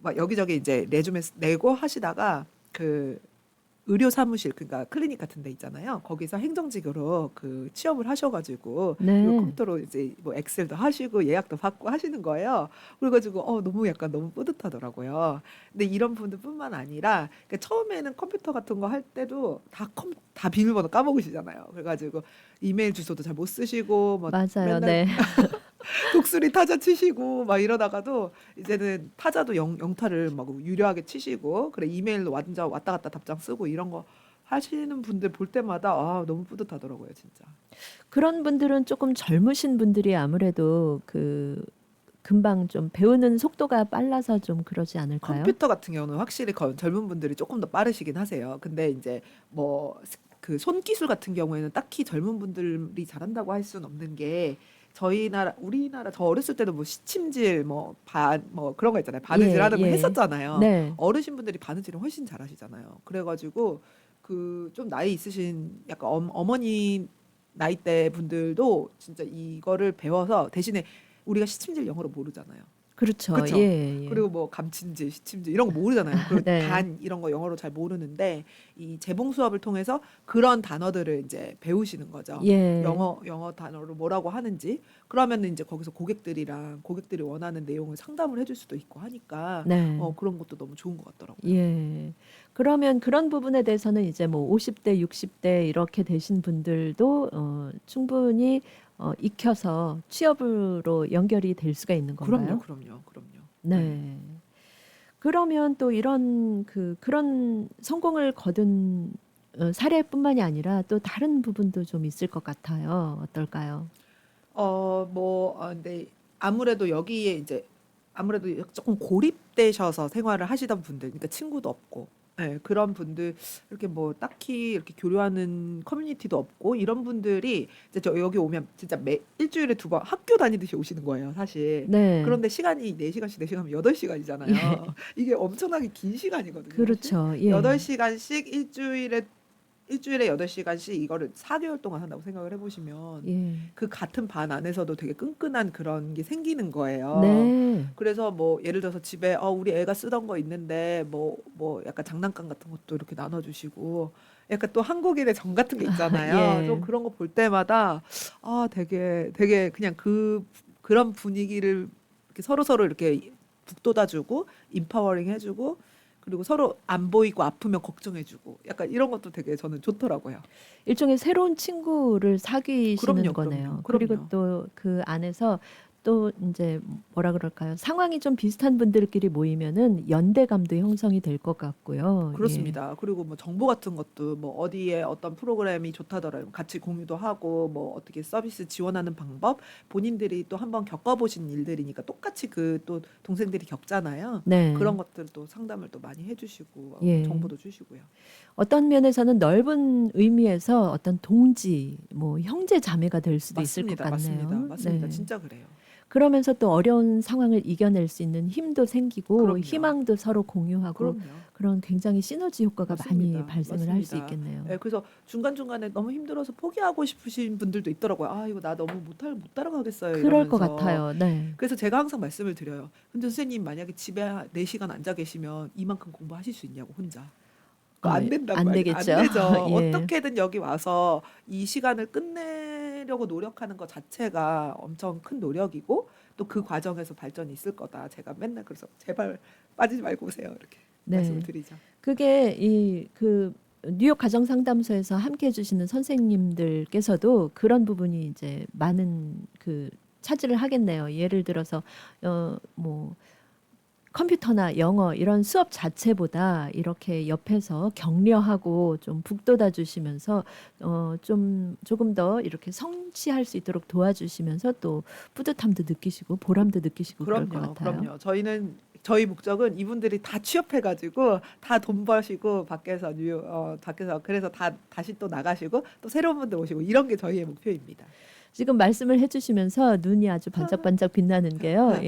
막 여기저기 이제 레주메 내고 하시다가 그 의료 사무실 그러니까 클리닉 같은 데 있잖아요. 거기서 행정직으로 그 취업을 하셔가지고 네. 그리고 컴퓨터로 이제 뭐 엑셀도 하시고 예약도 받고 하시는 거예요. 그래가지고 너무 약간 너무 뿌듯하더라고요. 근데 이런 분들뿐만 아니라 그러니까 처음에는 컴퓨터 같은 거 할 때도 다 비밀번호 까먹으시잖아요. 그래가지고 이메일 주소도 잘 못 쓰시고 뭐 맞아요. 맨날 네. 독수리 타자 치시고 막 이러다가도 이제는 타자도 영타를 막 유려하게 치시고 그래 이메일로 완전 왔다 갔다 답장 쓰고 이런 거 하시는 분들 볼 때마다 너무 뿌듯하더라고요, 진짜. 그런 분들은 조금 젊으신 분들이 아무래도 그 금방 좀 배우는 속도가 빨라서 좀 그러지 않을까요? 컴퓨터 같은 경우는 확실히 젊은 분들이 조금 더 빠르시긴 하세요. 근데 이제 뭐 그 손기술 같은 경우에는 딱히 젊은 분들이 잘한다고 할 수는 없는 게 우리나라 저 어렸을 때도 뭐 시침질 뭐 그런 거 있잖아요. 바느질 하는 거 했었잖아요. 네. 어르신분들이 바느질을 훨씬 잘하시잖아요. 그래가지고 그 좀 나이 있으신 약간 어머니 나이대 분들도 진짜 이거를 배워서 대신에 우리가 시침질 영어로 모르잖아요. 그렇죠. 그쵸? 예, 예. 그리고 뭐 감침질, 시침질 이런 거 모르잖아요. 그리고 네. 단 이런 거 영어로 잘 모르는데 이 재봉 수업을 통해서 그런 단어들을 이제 배우시는 거죠. 예. 영어 단어로 뭐라고 하는지. 그러면 이제 거기서 고객들이 원하는 내용을 상담을 해줄 수도 있고 하니까 네. 그런 것도 너무 좋은 것 같더라고요. 예. 그러면 그런 부분에 대해서는 이제 뭐 50대, 60대 이렇게 되신 분들도 충분히 익혀서 취업으로 연결이 될 수가 있는 건가요? 그럼요. 네. 그러면 또 이런 그런 성공을 거둔 사례뿐만이 아니라 또 다른 부분도 좀 있을 것 같아요. 어떨까요? 근데 아무래도 여기에 이제 아무래도 조금 고립되셔서 생활을 하시던 분들, 그러니까 친구도 없고, 그런 분들 이렇게 뭐 딱히 이렇게 교류하는 커뮤니티도 없고 이런 분들이 이제 저 여기 오면 진짜 일주일에 2번 학교 다니듯이 오시는 거예요, 사실. 네. 그런데 시간이 4시간씩 4시간이면 8시간이잖아요. 예. 이게 엄청나게 긴 시간이거든요. 그렇죠. 예. 8시간씩 일주일에 8시간씩 이거를 4개월 동안 한다고 생각을 해보시면 예. 그 같은 반 안에서도 되게 끈끈한 그런 게 생기는 거예요. 네. 그래서 뭐 예를 들어서 집에 우리 애가 쓰던 거 있는데 뭐 약간 장난감 같은 것도 이렇게 나눠주시고 약간 또 한국인의 정 같은 게 있잖아요. 예. 좀 그런 거 볼 때마다 되게 그냥 그런 분위기를 이렇게 서로 이렇게 북돋아주고 인파워링 해주고 그리고 서로 안 보이고 아프면 걱정해주고 약간 이런 것도 되게 저는 좋더라고요. 일종의 새로운 친구를 사귀시는 그럼요, 거네요. 그럼요. 그리고 또 그 안에서 또 이제 뭐라 그럴까요? 상황이 좀 비슷한 분들끼리 모이면은 연대감도 형성이 될 것 같고요. 그렇습니다. 그리고 뭐 정보 같은 것도 뭐 어디에 어떤 프로그램이 좋다더라도 같이 공유도 하고 뭐 어떻게 서비스 지원하는 방법 본인들이 또 한번 겪어보신 일들이니까 똑같이 그 또 동생들이 겪잖아요. 네. 그런 것들도 상담을 또 많이 해주시고 예. 정보도 주시고요. 어떤 면에서는 넓은 의미에서 어떤 동지, 뭐 형제 자매가 될 수도 있을 것 같네요. 맞습니다. 네. 진짜 그래요. 그러면서 또 어려운 상황을 이겨낼 수 있는 힘도 생기고 그럼요. 희망도 서로 공유하고 그럼요. 그런 굉장히 시너지 효과가 맞습니다. 많이 발생을 할 수 맞습니다. 있겠네요. 네, 그래서 중간중간에 너무 힘들어서 포기하고 싶으신 분들도 있더라고요. 이거 나 너무 못 따라가겠어요. 그럴 것 이러면서. 같아요. 네. 그래서 제가 항상 말씀을 드려요. 근데 선생님 만약에 집에 4시간 앉아 계시면 이만큼 공부하실 수 있냐고 혼자. 안 된다고 안 안 되겠죠. 되죠. 예. 어떻게든 여기 와서 이 시간을 끝내려고 노력하는 것 자체가 엄청 큰 노력이고 또 그 과정에서 발전이 있을 거다. 제가 맨날 그래서 제발 빠지지 말고 오세요. 이렇게 네. 말씀을 드리죠. 그게 뉴욕 가정 상담소에서 함께 해 주시는 선생님들께서도 그런 부분이 이제 많은 차지를 하겠네요. 예를 들어서 뭐 컴퓨터나 영어 이런 수업 자체보다 이렇게 옆에서 격려하고 좀 북돋아 주시면서 조금 더 이렇게 성취할 수 있도록 도와주시면서 또 뿌듯함도 느끼시고 보람도 느끼시고 그럴 것 같아요. 그럼요. 저희는 저희 목적은 이분들이 다 취업해가지고 다 돈 버시고 밖에서 밖에서 그래서 다시 또 나가시고 또 새로운 분들 오시고 이런 게 저희의 목표입니다. 지금 말씀을 해주시면서 눈이 아주 반짝반짝 빛나는 게요.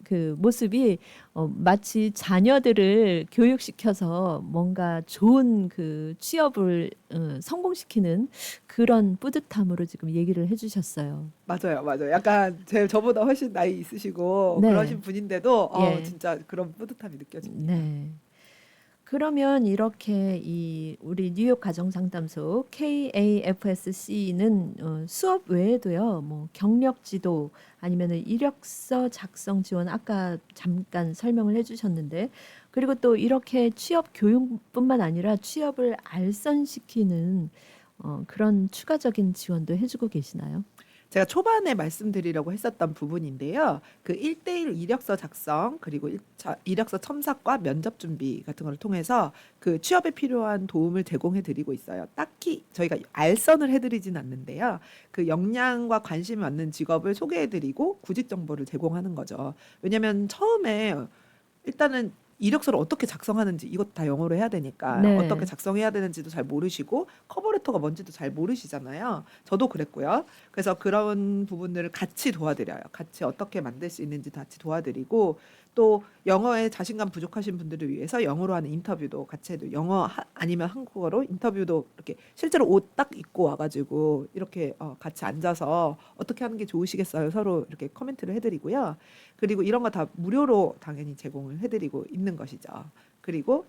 그 모습이 마치 자녀들을 교육시켜서 뭔가 좋은 그 취업을 성공시키는 그런 뿌듯함으로 지금 얘기를 해주셨어요. 맞아요. 약간 저보다 훨씬 나이 있으시고 네. 그러신 분인데도 예. 진짜 그런 뿌듯함이 느껴집니다. 네. 그러면 이렇게 우리 뉴욕 가정상담소 KAFSC는 수업 외에도요, 뭐 경력 지도 아니면은 이력서 작성 지원 아까 잠깐 설명을 해주셨는데, 그리고 또 이렇게 취업 교육뿐만 아니라 취업을 알선시키는 그런 추가적인 지원도 해주고 계시나요? 제가 초반에 말씀드리려고 했었던 부분인데요. 그 1대1 이력서 작성 그리고 이력서 첨삭과 면접 준비 같은 걸 통해서 그 취업에 필요한 도움을 제공해 드리고 있어요. 딱히 저희가 알선을 해드리진 않는데요. 그 역량과 관심이 맞는 직업을 소개해 드리고 구직 정보를 제공하는 거죠. 왜냐하면 처음에 일단은 이력서를 어떻게 작성하는지 이것도 다 영어로 해야 되니까 네. 어떻게 작성해야 되는지도 잘 모르시고 커버레터가 뭔지도 잘 모르시잖아요. 저도 그랬고요. 그래서 그런 부분들을 같이 도와드려요. 같이 어떻게 만들 수 있는지 같이 도와드리고 또 영어에 자신감 부족하신 분들을 위해서 영어로 하는 인터뷰도 같이 해도 영어 아니면 한국어로 인터뷰도 이렇게 실제로 옷 딱 입고 와가지고 이렇게 같이 앉아서 어떻게 하는 게 좋으시겠어요? 서로 이렇게 코멘트를 해드리고요. 그리고 이런 거 다 무료로 당연히 제공을 해드리고 있는 것이죠. 그리고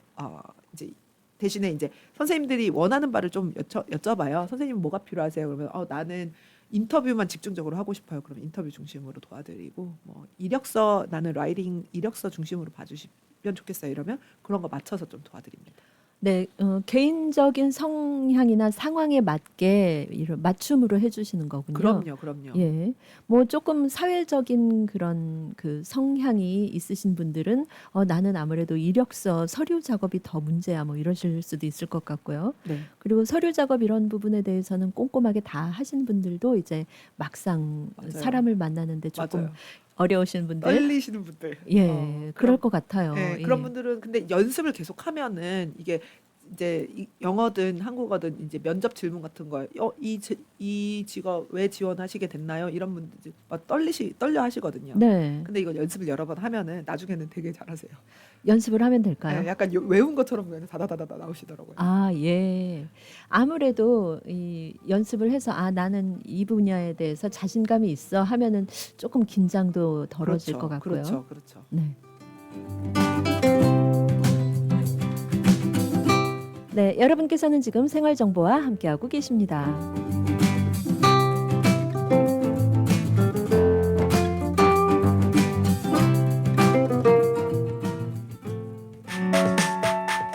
이제 대신에 이제 선생님들이 원하는 바를 좀 여쭤봐요. 선생님 뭐가 필요하세요? 그러면 나는 인터뷰만 집중적으로 하고 싶어요. 그럼 인터뷰 중심으로 도와드리고 뭐 이력서 나는 라이팅 이력서 중심으로 봐주시면 좋겠어요. 이러면 그런 거 맞춰서 좀 도와드립니다. 네, 개인적인 성향이나 상황에 맞게 이런 맞춤으로 해주시는 거군요. 그럼요. 예, 뭐 조금 사회적인 그런 그 성향이 있으신 분들은 나는 아무래도 이력서 서류 작업이 더 문제야 뭐 이러실 수도 있을 것 같고요. 네. 그리고 서류 작업 이런 부분에 대해서는 꼼꼼하게 다 하신 분들도 이제 막상 맞아요. 사람을 만나는데 조금 맞아요. 어려우신 분들, 떨리시는 분들. 예, 그럴 것 같아요. 네, 예. 그런 분들은 근데 연습을 계속 하면은 이게 이제 영어든 한국어든 이제 면접 질문 같은 거, 이 직업 왜 지원하시게 됐나요? 이런 분들 막 떨려 하시거든요. 네, 근데 이거 연습을 여러 번 하면은 나중에는 되게 잘하세요. 연습을 하면 될까요? 네, 약간 외운 것처럼 그냥 다다다다 나오시더라고요. 아, 예. 아무래도 이 연습을 해서 나는 이 분야에 대해서 자신감이 있어 하면은 조금 긴장도 덜어질 것 같고요. 그렇죠. 네. 네, 여러분께서는 지금 생활정보와 함께하고 계십니다.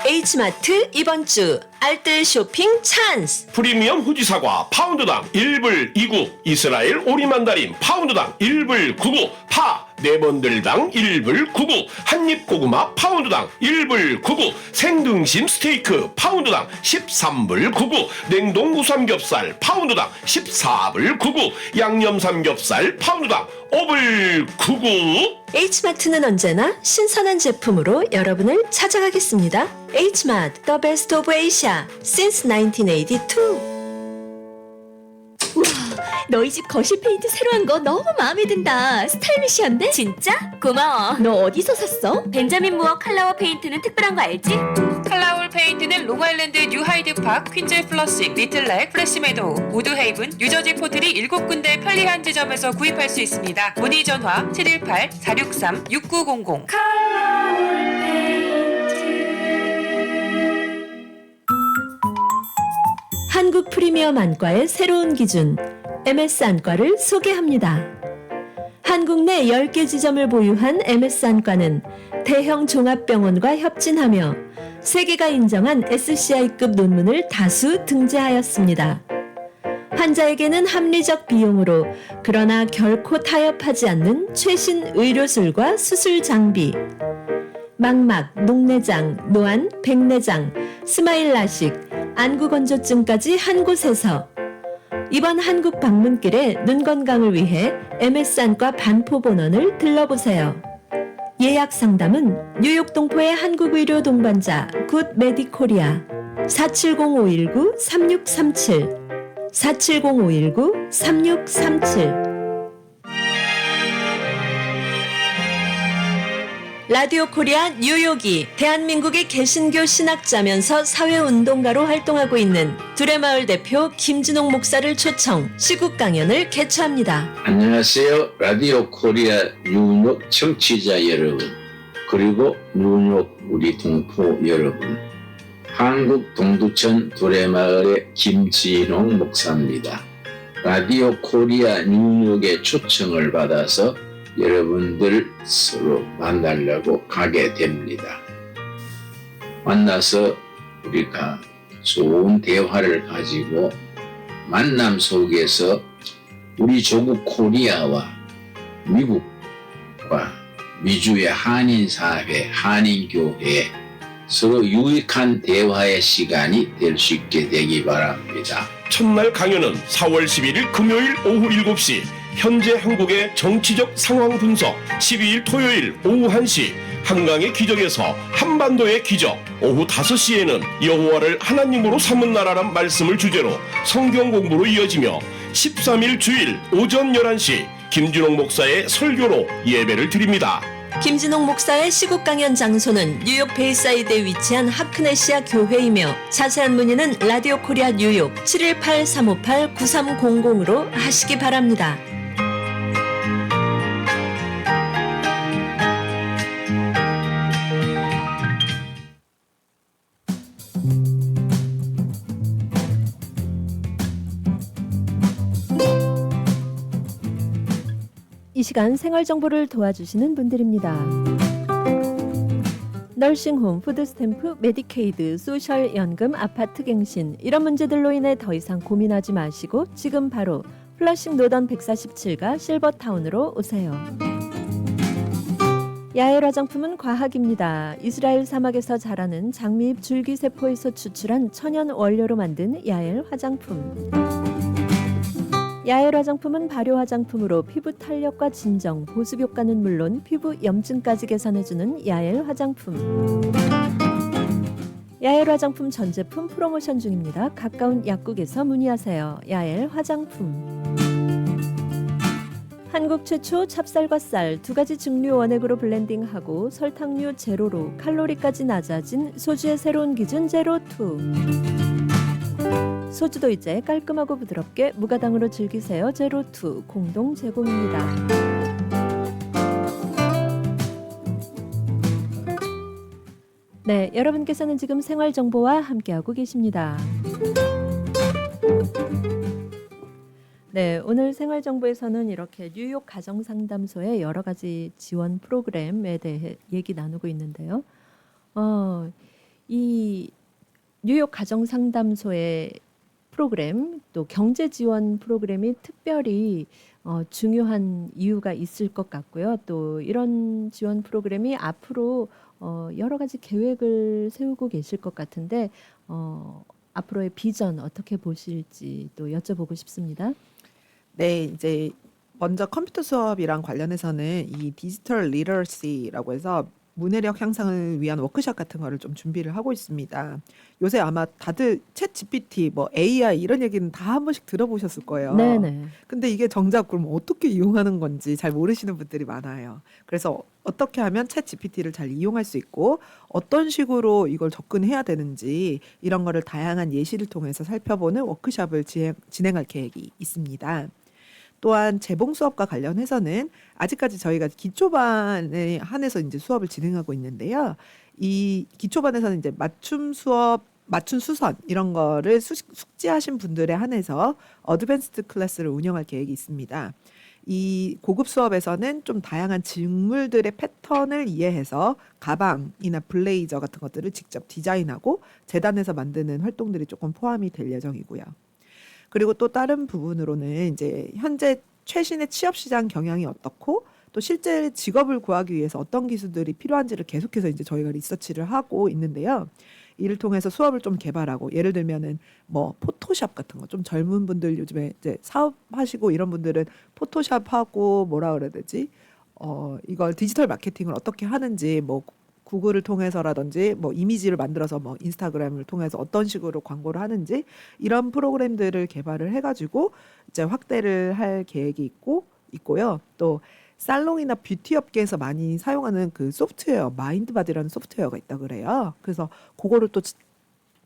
H마트 이번 주 알뜰 쇼핑 찬스. 프리미엄 후지 사과 파운드당 1불 29, 이스라엘 오리 만다린 파운드당 1불 99, 파 4번들당 1불 99, 한입 고구마 파운드당 1불 99, 생등심 스테이크 파운드당 13불 99, 냉동 무삼겹살 파운드당 14불 99, 양념 삼겹살 파운드당 5불 99. H마트는 언제나 신선한 제품으로 여러분을 찾아가겠습니다. H마트, the best of Asia since 1982. 너희 집 거실 페인트 새로 한 거 너무 마음에 든다. 스타일리시한데? 진짜? 고마워. 너 어디서 샀어? 벤자민 무어 칼라워 페인트는 특별한 거 알지? 칼라울 페인트는 롱아일랜드 뉴하이드파크, 퀸젤 플러싱, 리틀렉, 프레시메도우, 우드헤이븐, 뉴저지 포트리 7군데 편리한 지점에서 구입할 수 있습니다. 문의 전화 718-463-6900. 한국 프리미엄 안과의 새로운 기준 MS 안과를 소개합니다. 한국 내 10개 지점을 보유한 MS 안과는 대형 종합병원과 협진하며 세계가 인정한 SCI급 논문을 다수 등재하였습니다. 환자에게는 합리적 비용으로 그러나 결코 타협하지 않는 최신 의료술과 수술 장비, 망막, 녹내장, 노안, 백내장, 스마일 라식, 안구 건조증까지 한 곳에서 이번 한국 방문길에 눈 건강을 위해 MS 안과 반포 본원을 들러보세요. 예약 상담은 뉴욕 동포의 한국의료 동반자 굿 메디코리아 470-519-3637 470-519-3637 라디오 코리아 뉴욕이 대한민국의 개신교 신학자면서 사회운동가로 활동하고 있는 두레마을 대표 김진홍 목사를 초청 시국 강연을 개최합니다. 안녕하세요. 라디오 코리아 뉴욕 청취자 여러분, 그리고 뉴욕 우리 동포 여러분. 한국 동두천 두레마을의 김진홍 목사입니다. 라디오 코리아 뉴욕의 초청을 받아서 여러분들 서로 만나려고 가게 됩니다. 만나서 우리가 좋은 대화를 가지고 만남 속에서 우리 조국 코리아와 미국과 미주의 한인사회, 한인교회 서로 유익한 대화의 시간이 될 수 있게 되기 바랍니다. 첫날 강연은 4월 11일 금요일 오후 7시, 현재 한국의 정치적 상황 분석, 12일 토요일 오후 1시, 한강의 기적에서 한반도의 기적, 오후 5시에는 여호와를 하나님으로 삼은 나라란 말씀을 주제로 성경 공부로 이어지며 13일 주일 오전 11시 김진홍 목사의 설교로 예배를 드립니다. 김진홍 목사의 시국 강연 장소는 뉴욕 베이사이드에 위치한 하크네시아 교회이며 자세한 문의는 라디오 코리아 뉴욕 718-358-9300으로 하시기 바랍니다. 이 시간 생활 정보를 도와주시는 분들입니다. 널싱홈, 푸드스탬프, 메디케이드, 소셜연금, 아파트갱신 이런 문제들로 인해 더 이상 고민하지 마시고 지금 바로 플러싱 노던 147가 실버타운으로 오세요. 야엘 화장품은 과학입니다. 이스라엘 사막에서 자라는 장미잎 줄기세포에서 추출한 천연 원료로 만든 야엘 화장품. 야엘 화장품은 발효 화장품으로 피부 탄력과 진정, 보습 효과는 물론 피부 염증까지 개선해주는 야엘 화장품. 야엘 화장품 전 제품 프로모션 중입니다. 가까운 약국에서 문의하세요. 야엘 화장품. 한국 최초 찹쌀과 쌀 두 가지 증류 원액으로 블렌딩하고 설탕류 제로로 칼로리까지 낮아진 소주의 새로운 기준 제로2. 소주도 이제 깔끔하고 부드럽게 무가당으로 즐기세요. 제로2 공동 제공입니다. 네, 여러분께서는 지금 생활정보와 함께하고 계십니다. 네, 오늘 생활정보에서는 이렇게 뉴욕 가정상담소의 여러 가지 지원 프로그램에 대해 얘기 나누고 있는데요. 이 뉴욕 가정상담소의 프로그램, 또 경제 지원 프로그램이 특별히 중요한 이유가 있을 것 같고요. 또 이런 지원 프로그램이 앞으로 여러 가지 계획을 세우고 계실 것 같은데 앞으로의 비전 어떻게 보실지 또 여쭤보고 싶습니다. 네, 이제 먼저 컴퓨터 수업이랑 관련해서는 이 디지털 리터시라고 해서 문해력 향상을 위한 워크숍 같은 거를 좀 준비를 하고 있습니다. 요새 아마 다들 챗 GPT, 뭐 AI 이런 얘기는 다 한 번씩 들어보셨을 거예요. 네네. 근데 이게 정작 그럼 어떻게 이용하는 건지 잘 모르시는 분들이 많아요. 그래서 어떻게 하면 챗 GPT를 잘 이용할 수 있고 어떤 식으로 이걸 접근해야 되는지 이런 거를 다양한 예시를 통해서 살펴보는 워크숍을 진행할 계획이 있습니다. 또한 재봉 수업과 관련해서는 아직까지 저희가 기초반에 한해서 이제 수업을 진행하고 있는데요. 이 기초반에서는 이제 맞춤 수업, 맞춤 수선 이런 거를 숙지하신 분들에 한해서 어드밴스드 클래스를 운영할 계획이 있습니다. 이 고급 수업에서는 좀 다양한 직물들의 패턴을 이해해서 가방이나 블레이저 같은 것들을 직접 디자인하고 재단해서 만드는 활동들이 조금 포함이 될 예정이고요. 그리고 또 다른 부분으로는 이제 현재 최신의 취업 시장 경향이 어떻고 또 실제 직업을 구하기 위해서 어떤 기술들이 필요한지를 계속해서 이제 저희가 리서치를 하고 있는데요. 이를 통해서 수업을 좀 개발하고 예를 들면은 뭐 포토샵 같은 거 좀 젊은 분들 요즘에 이제 사업하시고 이런 분들은 포토샵하고 뭐라 그래야 되지? 이걸 디지털 마케팅을 어떻게 하는지 뭐 구글을 통해서라든지 뭐 이미지를 만들어서 뭐 인스타그램을 통해서 어떤 식으로 광고를 하는지 이런 프로그램들을 개발을 해가지고 이제 확대를 할 계획이 있고요. 또 살롱이나 뷰티 업계에서 많이 사용하는 그 소프트웨어 마인드바디라는 소프트웨어가 있다 그래요. 그래서 그거를 또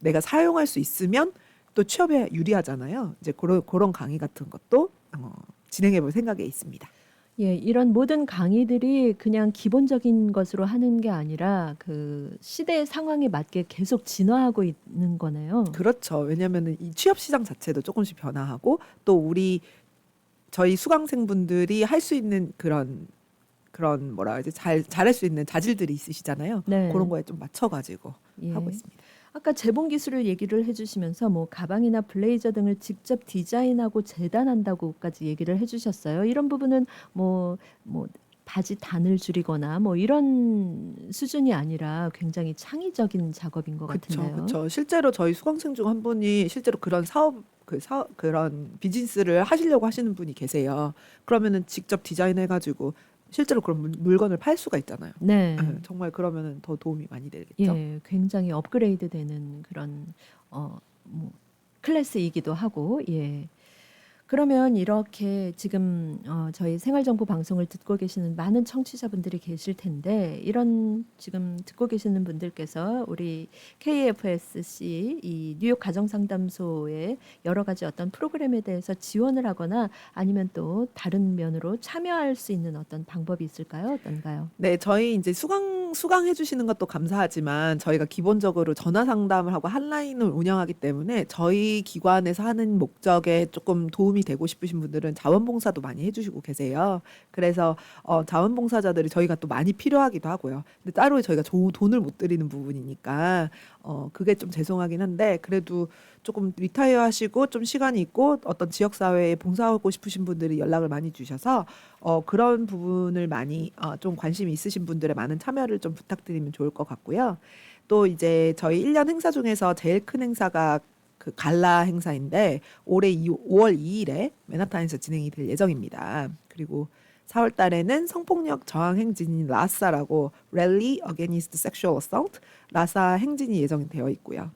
내가 사용할 수 있으면 또 취업에 유리하잖아요. 이제 그런 강의 같은 것도 진행해볼 생각에 있습니다. 예, 이런 모든 강의들이 그냥 기본적인 것으로 하는 게 아니라 그 시대의 상황에 맞게 계속 진화하고 있는 거네요. 그렇죠. 왜냐하면 이 취업 시장 자체도 조금씩 변화하고 또 저희 수강생분들이 할 수 있는 그런 뭐라 그러지 잘할 수 있는 자질들이 있으시잖아요. 네. 그런 거에 좀 맞춰가지고 예. 하고 있습니다. 아까 재봉 기술을 얘기를 해주시면서 뭐 가방이나 블레이저 등을 직접 디자인하고 재단한다고까지 얘기를 해주셨어요. 이런 부분은 뭐 바지 단을 줄이거나 뭐 이런 수준이 아니라 굉장히 창의적인 작업인 것 같은데요. 그렇죠. 실제로 저희 수강생 중 한 분이 실제로 그런 그런 비즈니스를 하시려고 하시는 분이 계세요. 그러면은 직접 디자인해가지고 실제로 그런 물건을 팔 수가 있잖아요. 네. 정말 그러면은 더 도움이 많이 되겠죠. 예, 굉장히 업그레이드되는 그런 뭐 클래스이기도 하고, 예. 그러면 이렇게 지금 저희 생활정보 방송을 듣고 계시는 많은 청취자분들이 계실 텐데 이런 지금 듣고 계시는 분들께서 우리 KFSC 이 뉴욕 가정상담소의 여러 가지 어떤 프로그램에 대해서 지원을 하거나 아니면 또 다른 면으로 참여할 수 있는 어떤 방법이 있을까요? 어떤가요? 네, 저희 이제 수강해 주시는 것도 감사하지만 저희가 기본적으로 전화 상담을 하고 핫라인을 운영하기 때문에 저희 기관에서 하는 목적에 조금 도움이 되고 싶으신 분들은 자원봉사도 많이 해주시고 계세요. 그래서 자원봉사자들이 저희가 또 많이 필요하기도 하고요. 근데 따로 저희가 돈을 못 드리는 부분이니까 그게 좀 죄송하긴 한데 그래도 조금 리타이어 하시고 좀 시간이 있고 어떤 지역사회에 봉사하고 싶으신 분들이 연락을 많이 주셔서 그런 부분을 많이 좀 관심이 있으신 분들의 많은 참여를 좀 부탁드리면 좋을 것 같고요. 또 이제 저희 1년 행사 중에서 제일 큰 행사가 그 갈라 행사인데 올해 5월 2일에 맨하탄에서 진행이 될 예정입니다. 그리고 4월 달에는 성폭력 저항 행진인 라사라고 Rally Against Sexual Assault 라사 행진이 예정이 되어 있고요.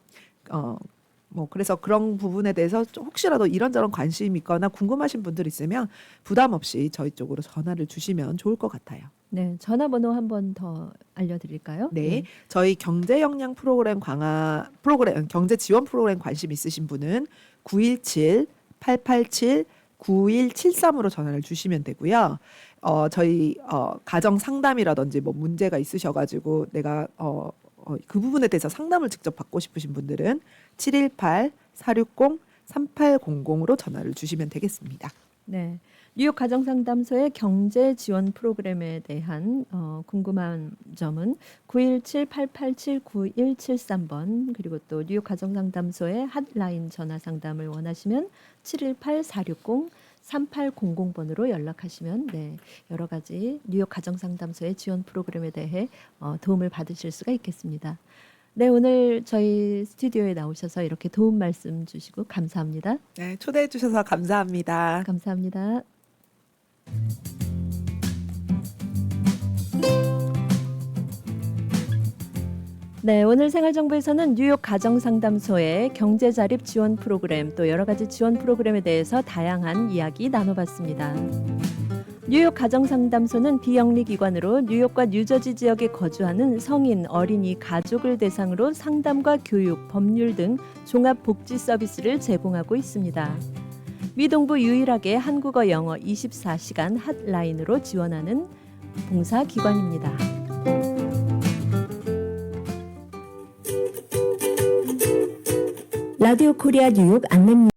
뭐 그래서 그런 부분에 대해서 혹시라도 이런저런 관심이 있거나 궁금하신 분들 있으면 부담 없이 저희 쪽으로 전화를 주시면 좋을 것 같아요. 네, 전화번호 한 번 더 알려드릴까요? 네, 저희 경제 역량 경제 지원 프로그램 관심 있으신 분은 917-887-9173으로 전화를 주시면 되고요. 저희 가정 상담이라든지 뭐 문제가 있으셔가지고 내가 그 부분에 대해서 상담을 직접 받고 싶으신 분들은 718-460-3800으로 전화를 주시면 되겠습니다. 네. 뉴욕 가정상담소의 경제 지원 프로그램에 대한 궁금한 점은 917-887-9173번 그리고 또 뉴욕 가정상담소의 핫라인 전화 상담을 원하시면 718-460-3800번으로 연락하시면 네, 여러 가지 뉴욕 가정상담소의 지원 프로그램에 대해 도움을 받으실 수가 있겠습니다. 네, 오늘 저희 스튜디오에 나오셔서 이렇게 도움 말씀 주시고 감사합니다. 네, 초대해 주셔서 감사합니다. 감사합니다. 네, 오늘 생활정보에서는 뉴욕 가정상담소의 경제자립 지원 프로그램 또 여러 가지 지원 프로그램에 대해서 다양한 이야기 나눠봤습니다. 뉴욕 가정상담소는 비영리기관으로 뉴욕과 뉴저지 지역에 거주하는 성인, 어린이, 가족을 대상으로 상담과 교육, 법률 등 종합복지 서비스를 제공하고 있습니다. 미동부 유일하게 한국어 영어 24시간 핫라인으로 지원하는 봉사기관입니다. 라디오 코리아 뉴욕 안내입니다.